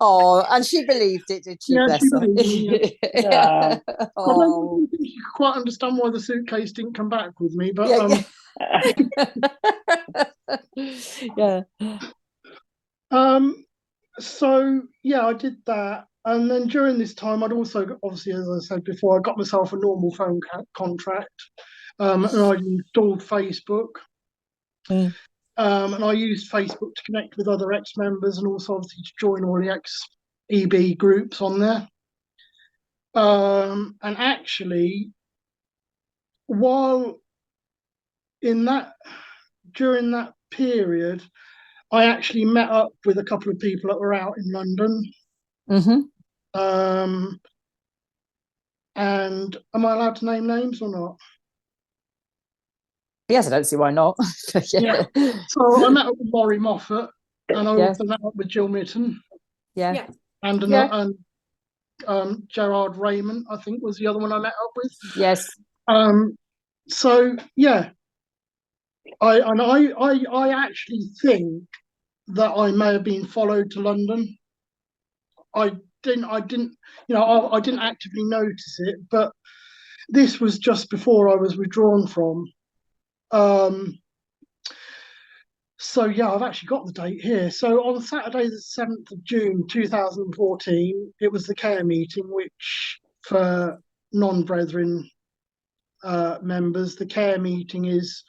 Oh, and she believed it, did she? Yeah, she believed it. Yeah. I don't think she could quite understand why the suitcase didn't come back with me, but so I did that, and then during this time I'd also, obviously, as I said before, I got myself a normal phone contract, and I installed Facebook, and I used Facebook to connect with other ex-members and also obviously to join all the ex-EB groups on there. And actually, during that period, I actually met up with a couple of people that were out in London. And am I allowed to name names or not? Yes, I don't see why not. So I met up with Laurie Moffat, and I also met up with Jill Mitten. And Gerard Raymond, I think, was the other one I met up with. Yes. So I actually think that I may have been followed to London. I didn't actively notice it, but this was just before I was withdrawn from. So I've actually got the date here. So on Saturday the 7th of June 2014, it was the care meeting, which for non-brethren members, the care meeting is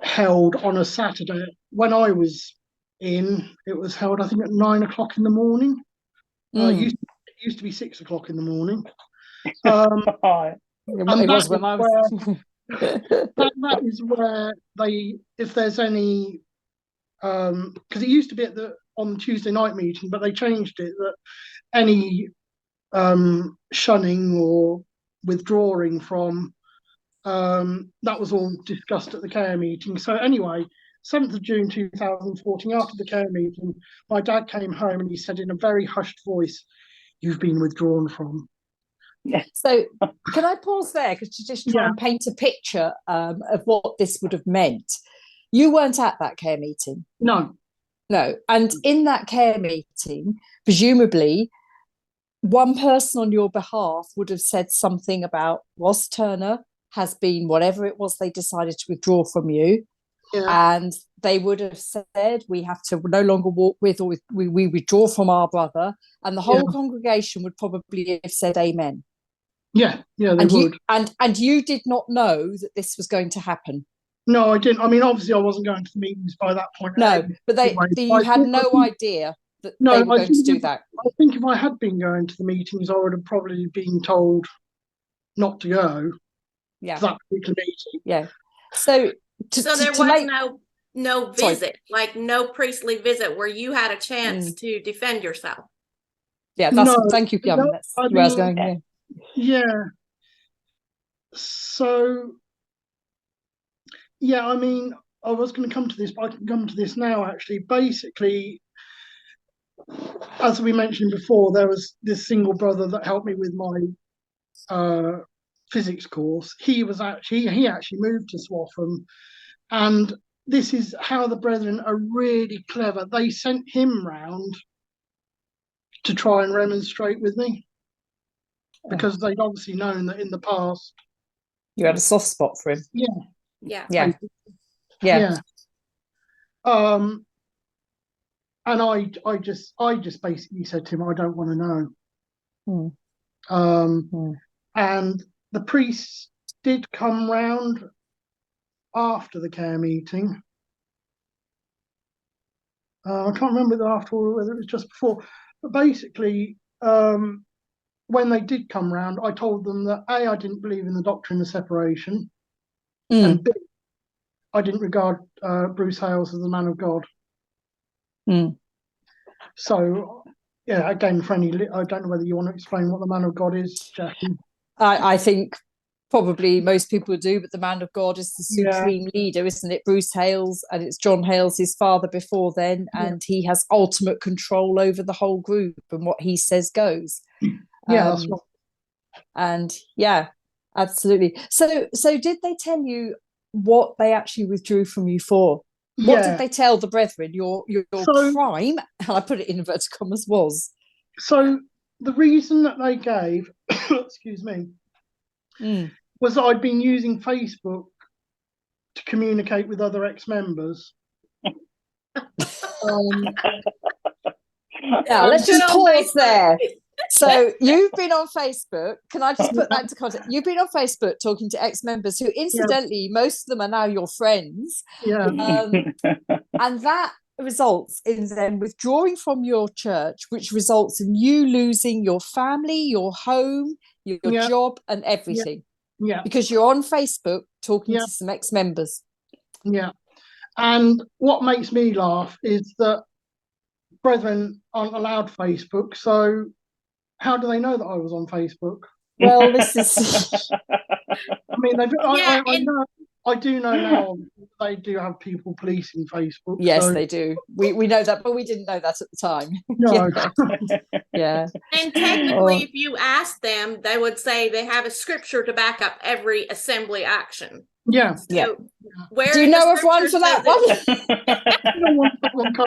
held on a Saturday. When I was in, it was held, I think, at 9 o'clock in the morning. It used to be 6 o'clock in the morning. It was when I was. That is where they, if there's any, because it used to be on the Tuesday night meeting, but they changed it that any shunning or withdrawing from, that was all discussed at the care meeting. So anyway, 7th of June 2014, after the care meeting, my dad came home and he said in a very hushed voice, "You've been withdrawn from." So can I pause there, because to just try and paint a picture of what this would have meant? You weren't at that care meeting. No. And in that care meeting, presumably, one person on your behalf would have said something about Ross Turner has been whatever it was they decided to withdraw from you. And they would have said, we have to no longer walk with, or we withdraw from our brother. And the whole congregation would probably have said amen. They would. And you did not know that this was going to happen. No, I didn't. I mean, obviously I wasn't going to the meetings by that point. No, but you had no idea that they were going to do that. I think if I had been going to the meetings, I would have probably been told not to go to that particular meeting. So there was no visit, like no priestly visit where you had a chance to defend yourself. Thank you, Kevin. That's where I was going. So I mean, I was going to come to this, but I can come to this now, actually. Basically, as we mentioned before, there was this single brother that helped me with my physics course. He actually moved to Swaffham, and this is how the brethren are really clever. They sent him round to try and remonstrate with me, because they'd obviously known that in the past you had a soft spot for him. Yeah. And I just basically said to him, I don't want to know. And the priests did come round after the care meeting. I can't remember after or whether it was just before, but basically, when they did come round, I told them that A, I didn't believe in the doctrine of separation, and B, I didn't regard Bruce Hales as a man of God. So, yeah, again, I don't know whether you want to explain what the man of God is, Jackie. I think probably most people do, but the man of God is the supreme leader, isn't it? Bruce Hales, and it's John Hales, his father before then, and he has ultimate control over the whole group, and what he says goes. That's right. And absolutely. So did they tell you what they actually withdrew from you for? What did they tell the brethren your crime, and I put it in inverted commas, was? So the reason that they gave, excuse me, was that I'd been using Facebook to communicate with other ex-members. Let's just pause there. So you've been on Facebook. Can I just put that into context? You've been on Facebook talking to ex-members who, incidentally, most of them are now your friends. And that results in them withdrawing from your church, which results in you losing your family, your home, your job, and everything. Because you're on Facebook talking to some ex-members. And what makes me laugh is that brethren aren't allowed Facebook, so how do they know that I was on Facebook? Well, this is... I mean, I do know now they do have people policing Facebook. Yes, they do. We know that, but we didn't know that at the time. No. And technically, if you ask them, they would say they have a scripture to back up every assembly action. So where do you know of one for that one?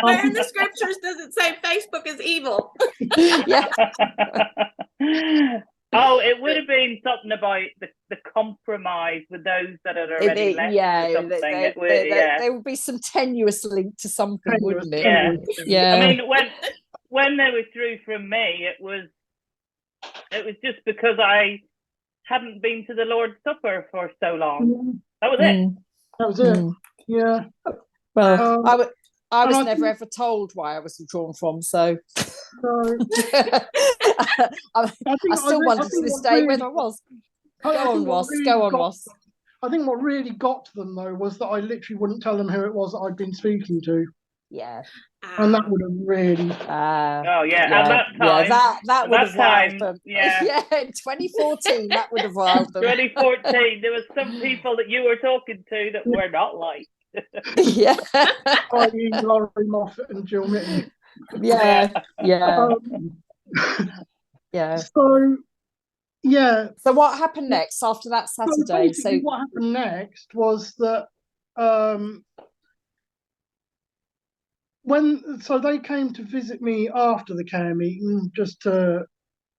Where in the scriptures does it say Facebook is evil? Oh, it would have been something about the compromise with those that had already left. Or something. There would be some tenuous link to something, wouldn't it? I mean, when they withdrew from me, it was just because I hadn't been to the Lord's Supper for so long. That was it. That was it. Yeah. Well, I was never ever told why I was withdrawn from, so I still wonder to this day whether I was. Go on, Ross. I think what really got to them, though, was that I literally wouldn't tell them who it was that I'd been speaking to. And that would have really... at that time. That would have riled them. In 2014, that would have riled them. 2014, there was some people that you were talking to that were not like. I.e. Laurie Moffat and Jill Mitton. So what happened next after that Saturday? So what happened next was that they came to visit me after the care meeting just to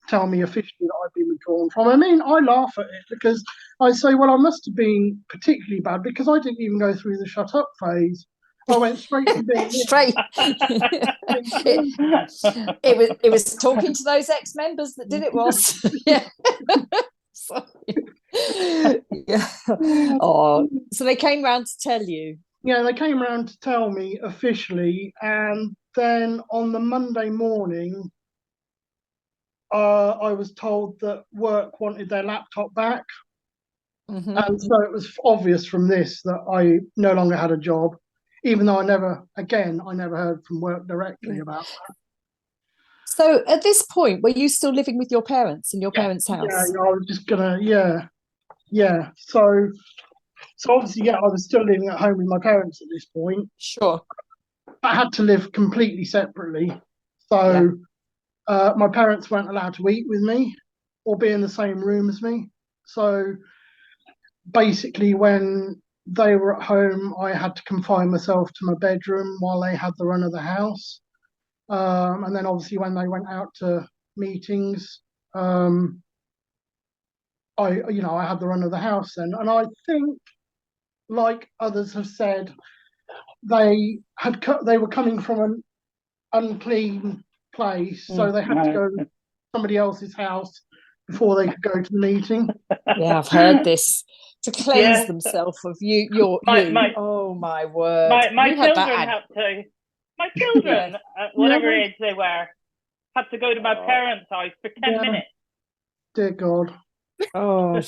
tell me officially that I'd been withdrawn from. I mean, I laugh at it because I say, well, I must have been particularly bad because I didn't even go through the shut up phase. I went straight to being straight. It was talking to those ex-members that did it, Ross. So they came round to tell you. They came round to tell me officially, and then on the Monday morning, I was told that work wanted their laptop back. And so it was obvious from this that I no longer had a job, even though I never heard from work directly about that. So at this point, were you still living with your parents in your parents' house? I was just gonna, So So obviously, yeah, I was still living at home with my parents at this point. Sure. I had to live completely separately. So my parents weren't allowed to eat with me or be in the same room as me. So basically, when they were at home, I had to confine myself to my bedroom while they had the run of the house. And then obviously when they went out to meetings, I had the run of the house then. And I think, like others have said, they were coming from an unclean place, so they had to go to somebody else's house before they could go to the meeting. Yeah, I've heard this. To cleanse themselves of you. Oh my word! My children had to. My children, whatever age they were, had to go to my parents' house for 10 minutes. Dear God. Oh,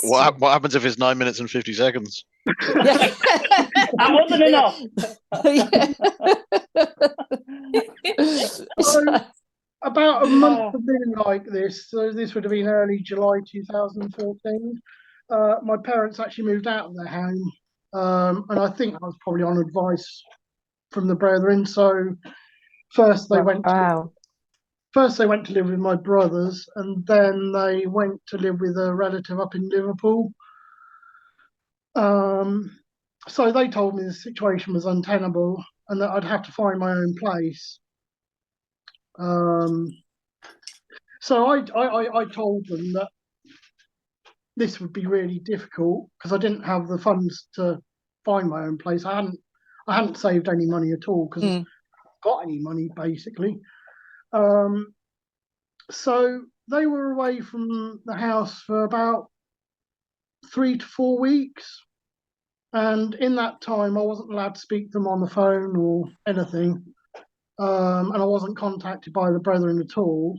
what happens if it's 9 minutes and 50 seconds? That wasn't enough. So, about a month of being like this, so this would have been early July 2014, my parents actually moved out of their home. And I think I was probably on advice from the brethren. So first they went to live with my brothers, and then they went to live with a relative up in Liverpool. So they told me the situation was untenable and that I'd have to find my own place. So I told them that this would be really difficult because I didn't have the funds to find my own place. I hadn't saved any money at all because I hadn't got any money basically. So they were away from the house for about 3 to 4 weeks. And in that time, I wasn't allowed to speak to them on the phone or anything. And I wasn't contacted by the brethren at all.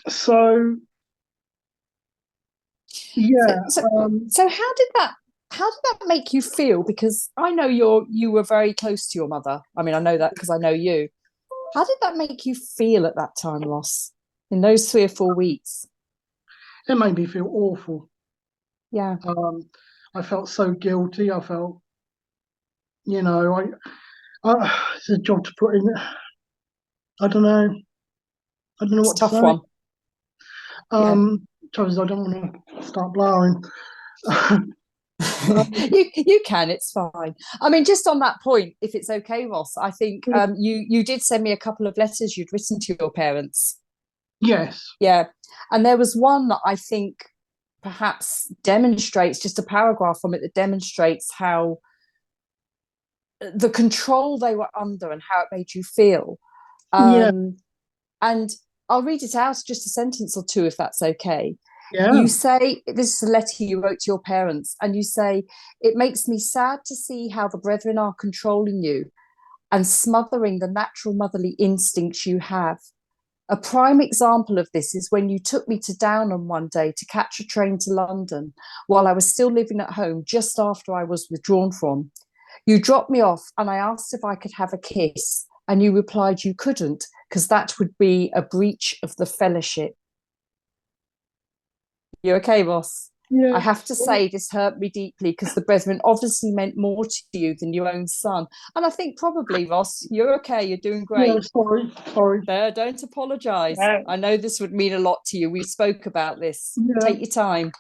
So how did that make you feel? Because I know you were very close to your mother. I mean, I know that because I know you. How did that make you feel at that time, Ross, in those 3 or 4 weeks? It made me feel awful. Yeah. I felt so guilty. I felt, it's a job to put in. I don't know what to say. Tough one. Trouble, I don't want to start blowing. You can, it's fine. I mean, just on that point, if it's okay, Ross, I think you did send me a couple of letters you'd written to your parents. Yes. Yeah. And there was one that I think perhaps demonstrates, just a paragraph from it that demonstrates how the control they were under and how it made you feel. And I'll read it out, just a sentence or two, if that's okay. Yeah. You say, this is a letter you wrote to your parents, and you say, "It makes me sad to see how the brethren are controlling you and smothering the natural motherly instincts you have. A prime example of this is when you took me to Downham one day to catch a train to London while I was still living at home just after I was withdrawn from. You dropped me off and I asked if I could have a kiss, and you replied you couldn't because that would be a breach of the fellowship." You okay, Ross? Yeah. I have to say this hurt me deeply because the brethren obviously meant more to you than your own son. And I think probably, Ross, you're okay. You're doing great. Yeah, sorry. No, don't apologise. No. I know this would mean a lot to you. We spoke about this. Yeah. Take your time.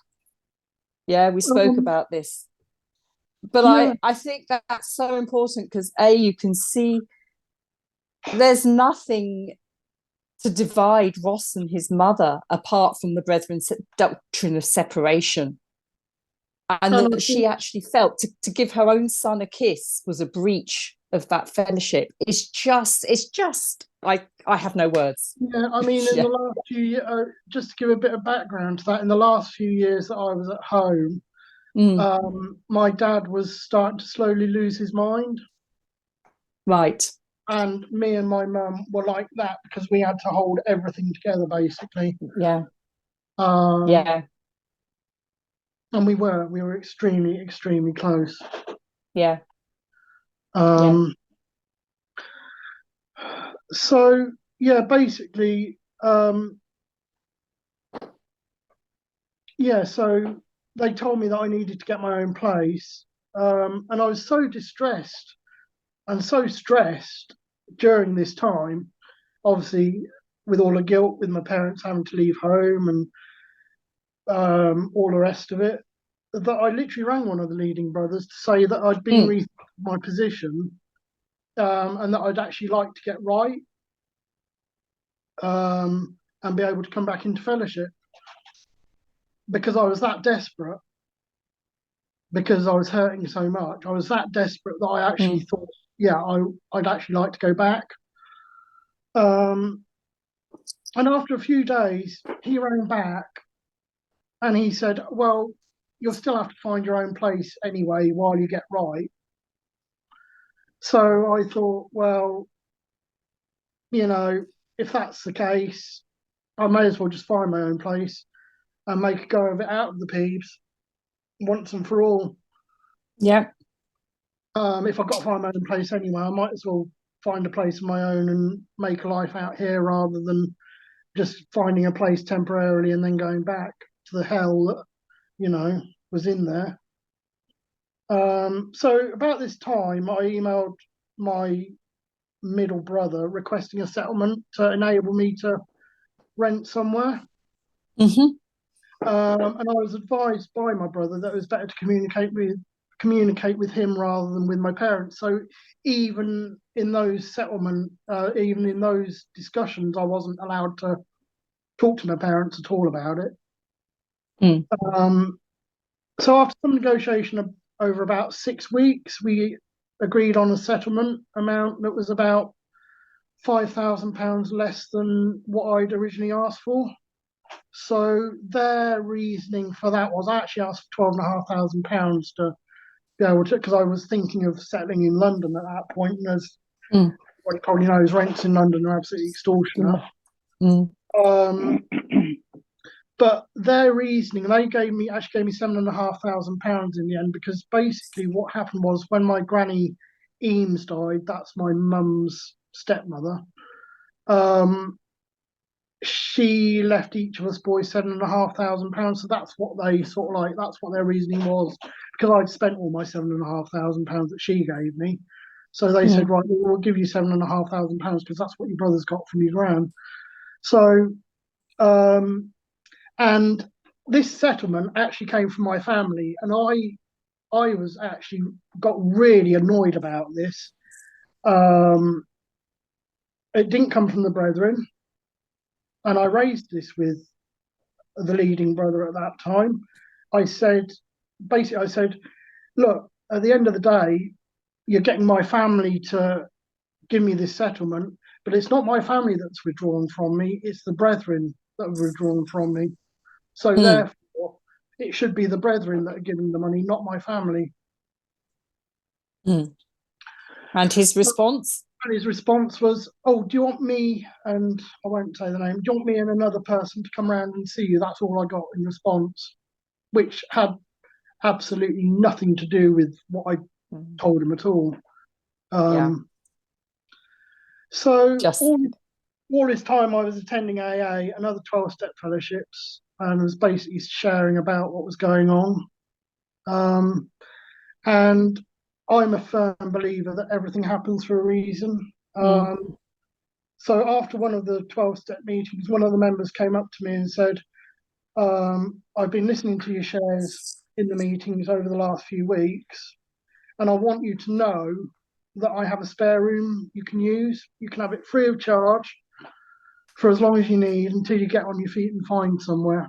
Yeah, we spoke about this. But I think that's so important because, you can see there's nothing to divide Ross and his mother apart from the brethren's doctrine of separation. And that she actually felt to give her own son a kiss was a breach of that fellowship. It's just, I have no words. Yeah, I mean, in the last few years, just to give a bit of background to that, in the last few years that I was at home, my dad was starting to slowly lose his mind. Right. And me and my mum were like that because we had to hold everything together, basically. Yeah. And we were extremely, extremely close. Yeah. So, basically, yeah, so they told me that I needed to get my own place. And I was so distressed and so stressed during this time, obviously, with all the guilt with my parents having to leave home and all the rest of it, that I literally rang one of the leading brothers to say that I'd been rethought my position, and that I'd actually like to get right, and be able to come back into fellowship, because I was that desperate, because I was hurting so much. I was that desperate that I actually thought, yeah, I'd actually like to go back. And after a few days, he rang back and he said, well, you'll still have to find your own place anyway while you get right. So I thought, well, if that's the case, I may as well just find my own place and make a go of it out of the peeps once and for all. Yeah. If I've got to find my own place anyway, I might as well find a place of my own and make a life out here, rather than just finding a place temporarily and then going back to the hell that, was in there. So about this time, I emailed my middle brother requesting a settlement to enable me to rent somewhere. Mm-hmm. And I was advised by my brother that it was better to communicate with him rather than with my parents. So even in those even in those discussions, I wasn't allowed to talk to my parents at all about it. So after some negotiation over about 6 weeks, we agreed on a settlement amount that was about £5,000 less than what I'd originally asked for. So their reasoning for that was, I actually asked for £12,500 to be able to, because I was thinking of settling in London at that point, and as everybody probably knows, rents in London are absolutely extortionate. But their reasoning, they actually gave me £7,500 in the end, because basically what happened was, when my granny Eames died, that's my mum's stepmother, she left each of us boys £7,500. So that's what they that's what their reasoning was, because I'd spent all my £7,500 that she gave me. So they said, right, we'll give you £7,500 because that's what your brother's got from your gran. So, and this settlement actually came from my family, and I was actually got really annoyed about this. It didn't come from the brethren, and I raised this with the leading brother at that time. I said, look, at the end of the day, you're getting my family to give me this settlement, but it's not my family that's withdrawn from me, it's the brethren that have withdrawn from me. So therefore, it should be the brethren that are giving the money, not my family. And his response? And his response was, oh, do you want me, and I won't say the name, do you want me and another person to come round and see you? That's all I got in response, which had absolutely nothing to do with what I told him at all. So all this time I was attending AA and other 12-step fellowships, and was basically sharing about what was going on. And I'm a firm believer that everything happens for a reason. So after one of the 12-step meetings, one of the members came up to me and said, I've been listening to your shares in the meetings over the last few weeks, and I want you to know that I have a spare room you can use. You can have it free of charge for as long as you need, until you get on your feet and find somewhere.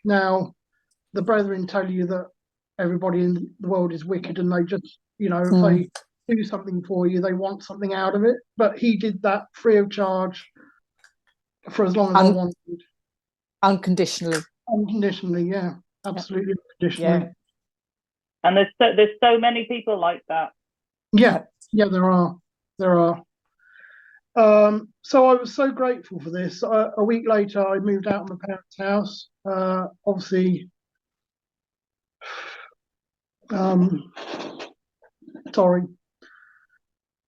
Now, the brethren tell you that everybody in the world is wicked, and they just, if they do something for you, they want something out of it. But he did that free of charge for as long as I wanted. Unconditionally. Unconditionally, yeah. Absolutely unconditionally. Yeah. And there's so many people like that. Yeah, there are. So I was so grateful for this. A week later, I moved out of my parents' house. Obviously, sorry.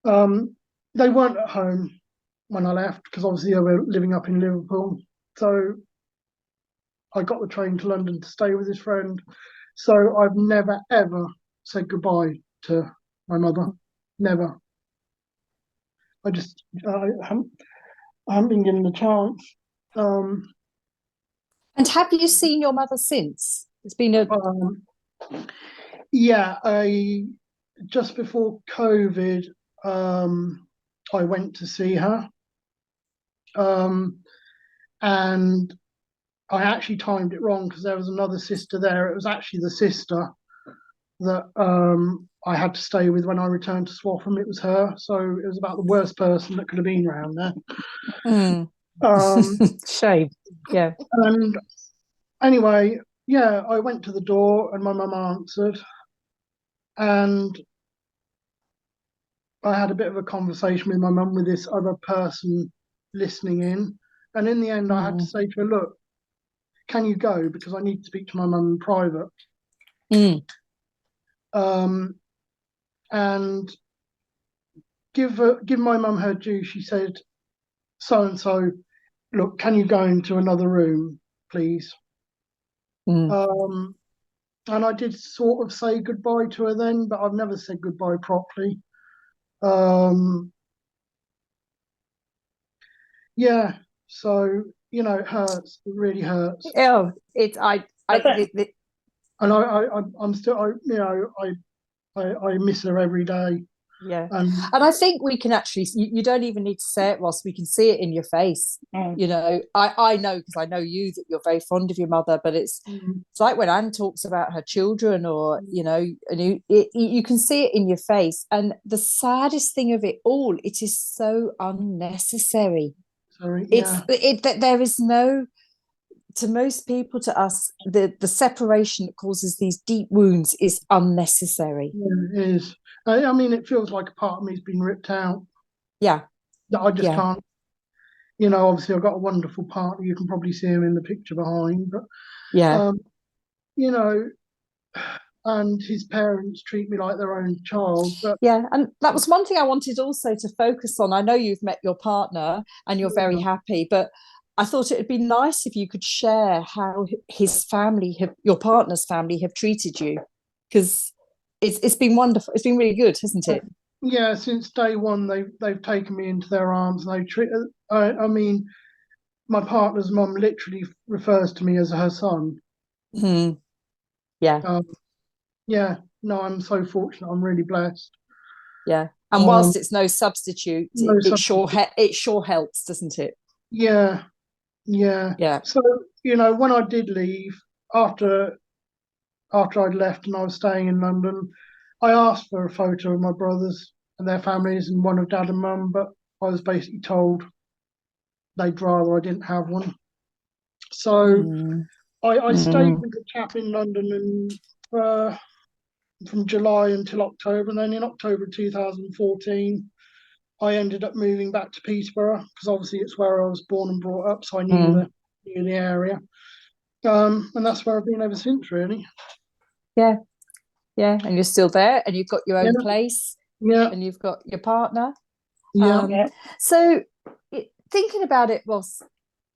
They weren't at home when I left, because obviously they were living up in Liverpool. So I got the train to London to stay with his friend. So I've never, ever said goodbye to my mother. Never. I haven't been given the chance. And have you seen your mother since? It's been a yeah. Just before COVID, I went to see her, and I actually timed it wrong because there was another sister there. It was actually the sister that I had to stay with when I returned to Swaffham. It was her, so it was about the worst person that could have been around there. Shame. Yeah. And anyway, yeah, I went to the door and my mum answered, and I had a bit of a conversation with my mum with this other person listening in, and in the end, I had to say to her, "Look, can you go? Because I need to speak to my mum in private." And give my mum her due. She said, "So and so, look, can you go into another room, please?" And I did sort of say goodbye to her then, but I've never said goodbye properly. Yeah, so it hurts. It really hurts. Oh, And I'm still, I miss her every day. Yeah. And I think we can actually, you don't even need to say it, Ross. We can see it in your face. You know, I know, because I know you, that you're very fond of your mother, but it's like when Anne talks about her children, or, and you can see it in your face. And the saddest thing of it all, it is so unnecessary. Sorry, yeah. There is no, to most people, to us, the separation that causes these deep wounds is unnecessary. Yeah, it is. I mean, it feels like a part of me's been ripped out. Yeah. That I just can't. Obviously, I've got a wonderful partner. You can probably see him in the picture behind. But and his parents treat me like their own child. But and that was one thing I wanted also to focus on. I know you've met your partner and you're very happy, but I thought it would be nice if you could share how his family, your partner's family, have treated you, because it's been wonderful. It's been really good, hasn't it? Yeah, since day one, they've taken me into their arms. They treat. I mean, my partner's mum literally refers to me as her son. Yeah. Yeah. No, I'm so fortunate. I'm really blessed. Yeah. And whilst it's no substitute, it sure helps, doesn't it? Yeah. Yeah. Yeah. So, when I did leave, after I'd left and I was staying in London, I asked for a photo of my brothers and their families and one of Dad and Mum, but I was basically told they'd rather I didn't have one. So I stayed with the chap in London and from July until October, and then in October 2014, I ended up moving back to Peterborough, because obviously it's where I was born and brought up, so I knew the area. And that's where I've been ever since, really. Yeah. Yeah. And you're still there, and you've got your own place. Yeah. And you've got your partner. Yeah. So thinking about it, Ross,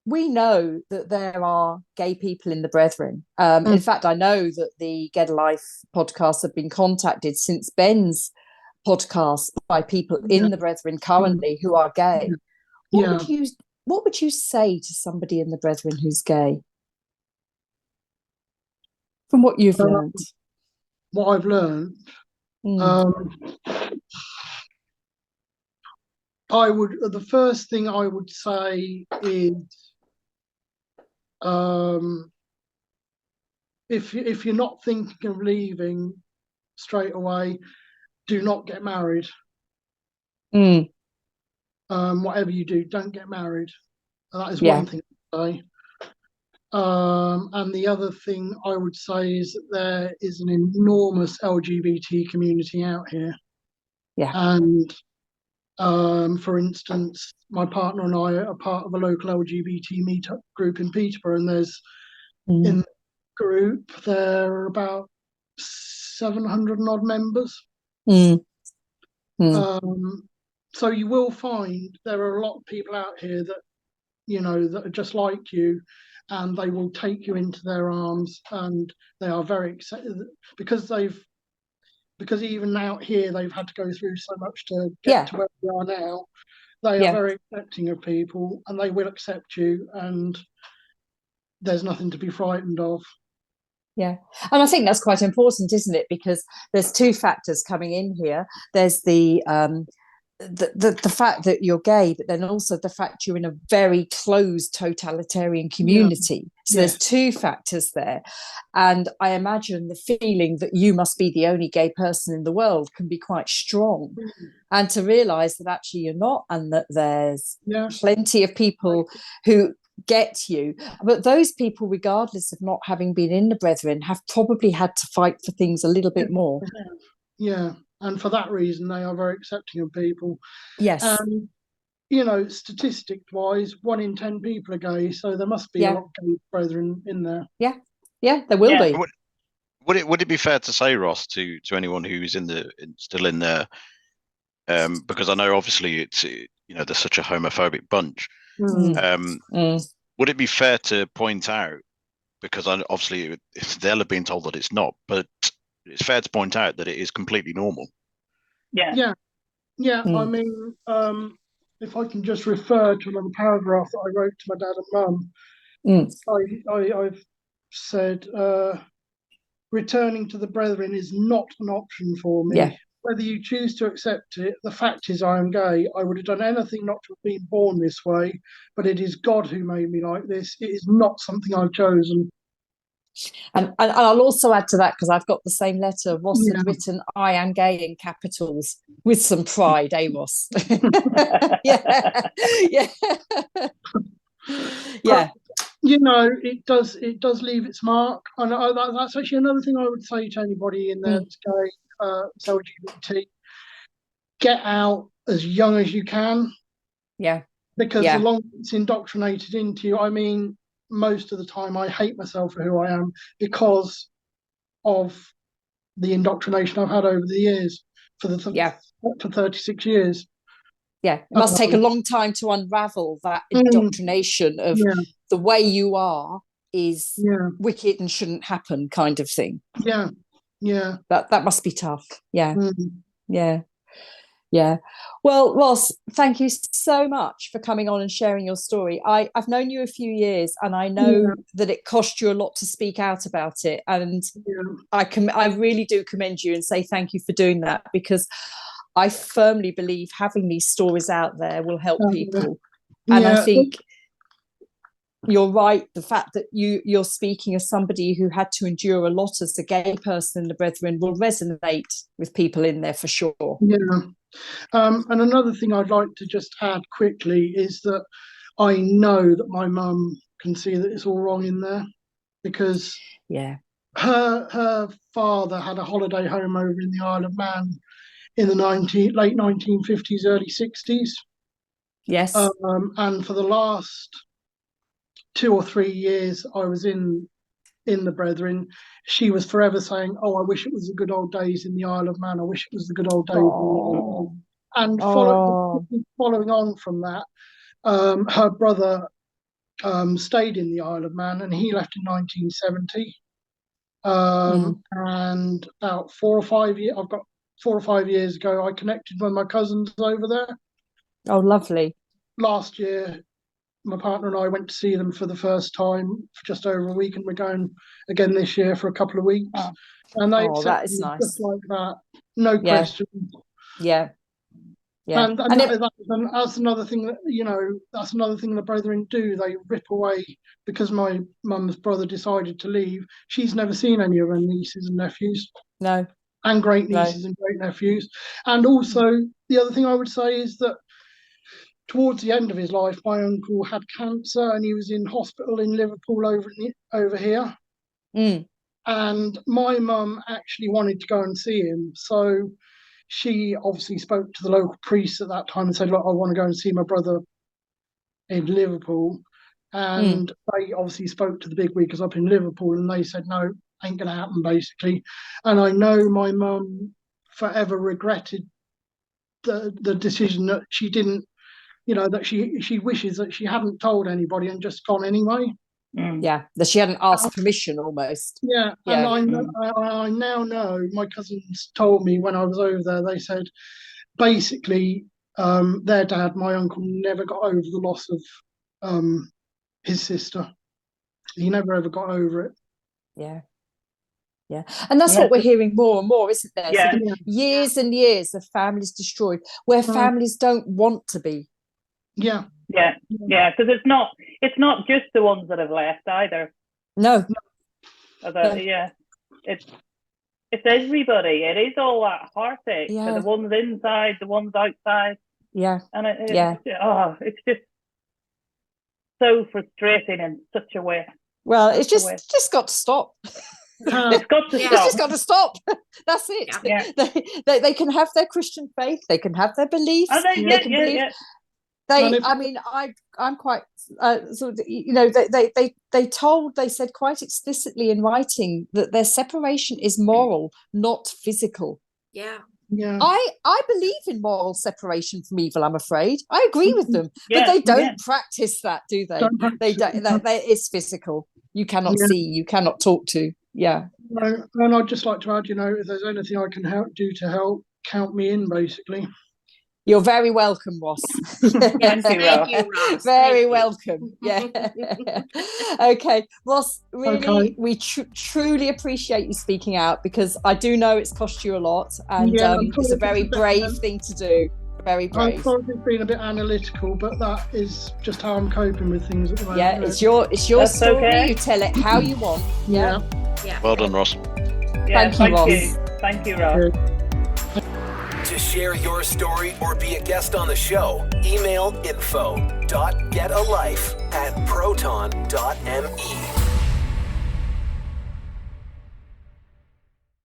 we know that there are gay people in the Brethren. In fact, I know that the Get a Life podcast have been contacted since Ben's podcast by people in the Brethren currently who are gay. What would you say to somebody in the Brethren who's gay? From what you've learned. What I've learned, the first thing I would say is, if you're not thinking of leaving straight away, do not get married. Whatever you do, don't get married. That is one thing to say. And the other thing I would say is that there is an enormous LGBT community out here. Yeah. And for instance, my partner and I are part of a local LGBT meetup group in Peterborough, and there's in the group there are about 700 and odd members. So you will find there are a lot of people out here that that are just like you, and they will take you into their arms, and they are very excited because even out here they've had to go through so much to get to where we are now. They are very accepting of people, and they will accept you, and there's nothing to be frightened of. Yeah. And I think that's quite important, isn't it? Because there's two factors coming in here. There's the fact that you're gay, but then also the fact you're in a very closed totalitarian community. So there's two factors there. And I imagine the feeling that you must be the only gay person in the world can be quite strong. And to realise that actually you're not, and that there's plenty of people who get you. But those people, regardless of not having been in the Brethren, have probably had to fight for things a little bit more. Yeah. And for that reason, they are very accepting of people. Yes. And, you know, statistics-wise, 1 in 10 people are gay, so there must be a lot of gay brethren in there. Yeah, there will be. Would it be fair to say, Ross, to anyone who's still in there, because I know obviously it's, you know, there's such a homophobic bunch. Would it be fair to point out, because obviously they'll have been told that it's not, but it's fair to point out that it is completely normal. Yeah. I mean, if I can just refer to another paragraph that I wrote to my dad and mum, I've said, returning to the Brethren is not an option for me. Yeah. Whether you choose to accept it, the fact is I am gay. I would have done anything not to have been born this way, but it is God who made me like this. It is not something I've chosen. And I'll also add to that, because I've got the same letter. Ross had written, I am gay in capitals, with some pride, Ross? Yeah. But, you know, it does leave its mark. And that's actually another thing I would say to anybody in there that's gay, LGBT. Get out as young as you can. Yeah. Because the longer it's indoctrinated into you, I mean, most of the time I hate myself for who I am because of the indoctrination I've had over the years for 36 years. Yeah, it must take a long time to unravel that indoctrination of the way you are is wicked and shouldn't happen kind of thing. Yeah. That must be tough. Yeah. Well, Ross, thank you so much for coming on and sharing your story. I've known you a few years, and I know that it cost you a lot to speak out about it. And I really do commend you and say thank you for doing that, because I firmly believe having these stories out there will help people. And I think you're right. The fact that you're speaking as somebody who had to endure a lot as a gay person in the Brethren will resonate with people in there for sure. Yeah. And another thing I'd like to just add quickly is that I know that my mum can see that it's all wrong in there, because her father had a holiday home over in the Isle of Man in the late 1950s, early 60s. Yes. And for the last 2 or 3 years I was in the Brethren, she was forever saying, "Oh, I wish it was the good old days in the Isle of Man. I wish it was the good old days." And following on from that, her brother stayed in the Isle of Man, and he left in 1970. And about 4 or 5 years, I've got 4 or 5 years ago, I connected with my cousins over there. Oh, lovely. Last year, my partner and I went to see them for the first time for just over a week, and we're going again this year for a couple of weeks. And they accepted me just like that, no question. Yeah. And that's another thing that, you know, that's another thing the Brethren do. They rip away, because my mum's brother decided to leave. She's never seen any of her nieces and nephews. No. And great nieces and great nephews. And also, the other thing I would say is that towards the end of his life, my uncle had cancer, and he was in hospital in Liverpool over here. And my mum actually wanted to go and see him. So she obviously spoke to the local priest at that time and said, "Look, I want to go and see my brother in Liverpool." And they obviously spoke to the bigwigs up in Liverpool, and they said, "No, ain't going to happen," basically. And I know my mum forever regretted the decision that she didn't, you know, that she wishes that she hadn't told anybody and just gone anyway. Yeah, that she hadn't asked permission almost. Yeah, and I now know, my cousins told me when I was over there, they said basically their dad, my uncle, never got over the loss of his sister. He never ever got over it. Yeah. And that's what we're hearing more and more, isn't there? Yeah. Sort of years and years of families destroyed where families don't want to be. Yeah, because it's not just the ones that have left either. No. It's everybody. It is all that heartache for the ones inside, the ones outside. Yeah. And it's just so frustrating in such a way. Well, it's just got to stop. It's got to stop. It's just got to stop. That's it. Yeah. They can have their Christian faith. They can have their beliefs. I'm quite sort of, they said quite explicitly in writing that their separation is moral, not physical. Yeah. I believe in moral separation from evil, I'm afraid. I agree with them, but they don't practice that, do they? They don't. That is physical. You cannot see, you cannot talk to. Yeah. And I'd just like to add, if there's anything I can do to help, count me in, basically. You're very welcome, Ross. Thank you, Ross. Very welcome. Yeah. Okay, Ross, really, we truly appreciate you speaking out, because I do know it's cost you a lot, and it's a very brave thing to do. Very brave. I've probably been a bit analytical, but that is just how I'm coping with things at the moment. Yeah, it's your story. Okay. You tell it how you want. Yeah. Well done, Ross. Thank you, Ross. Thank you, Ross. To share your story or be a guest on the show, email info.getalife@proton.me.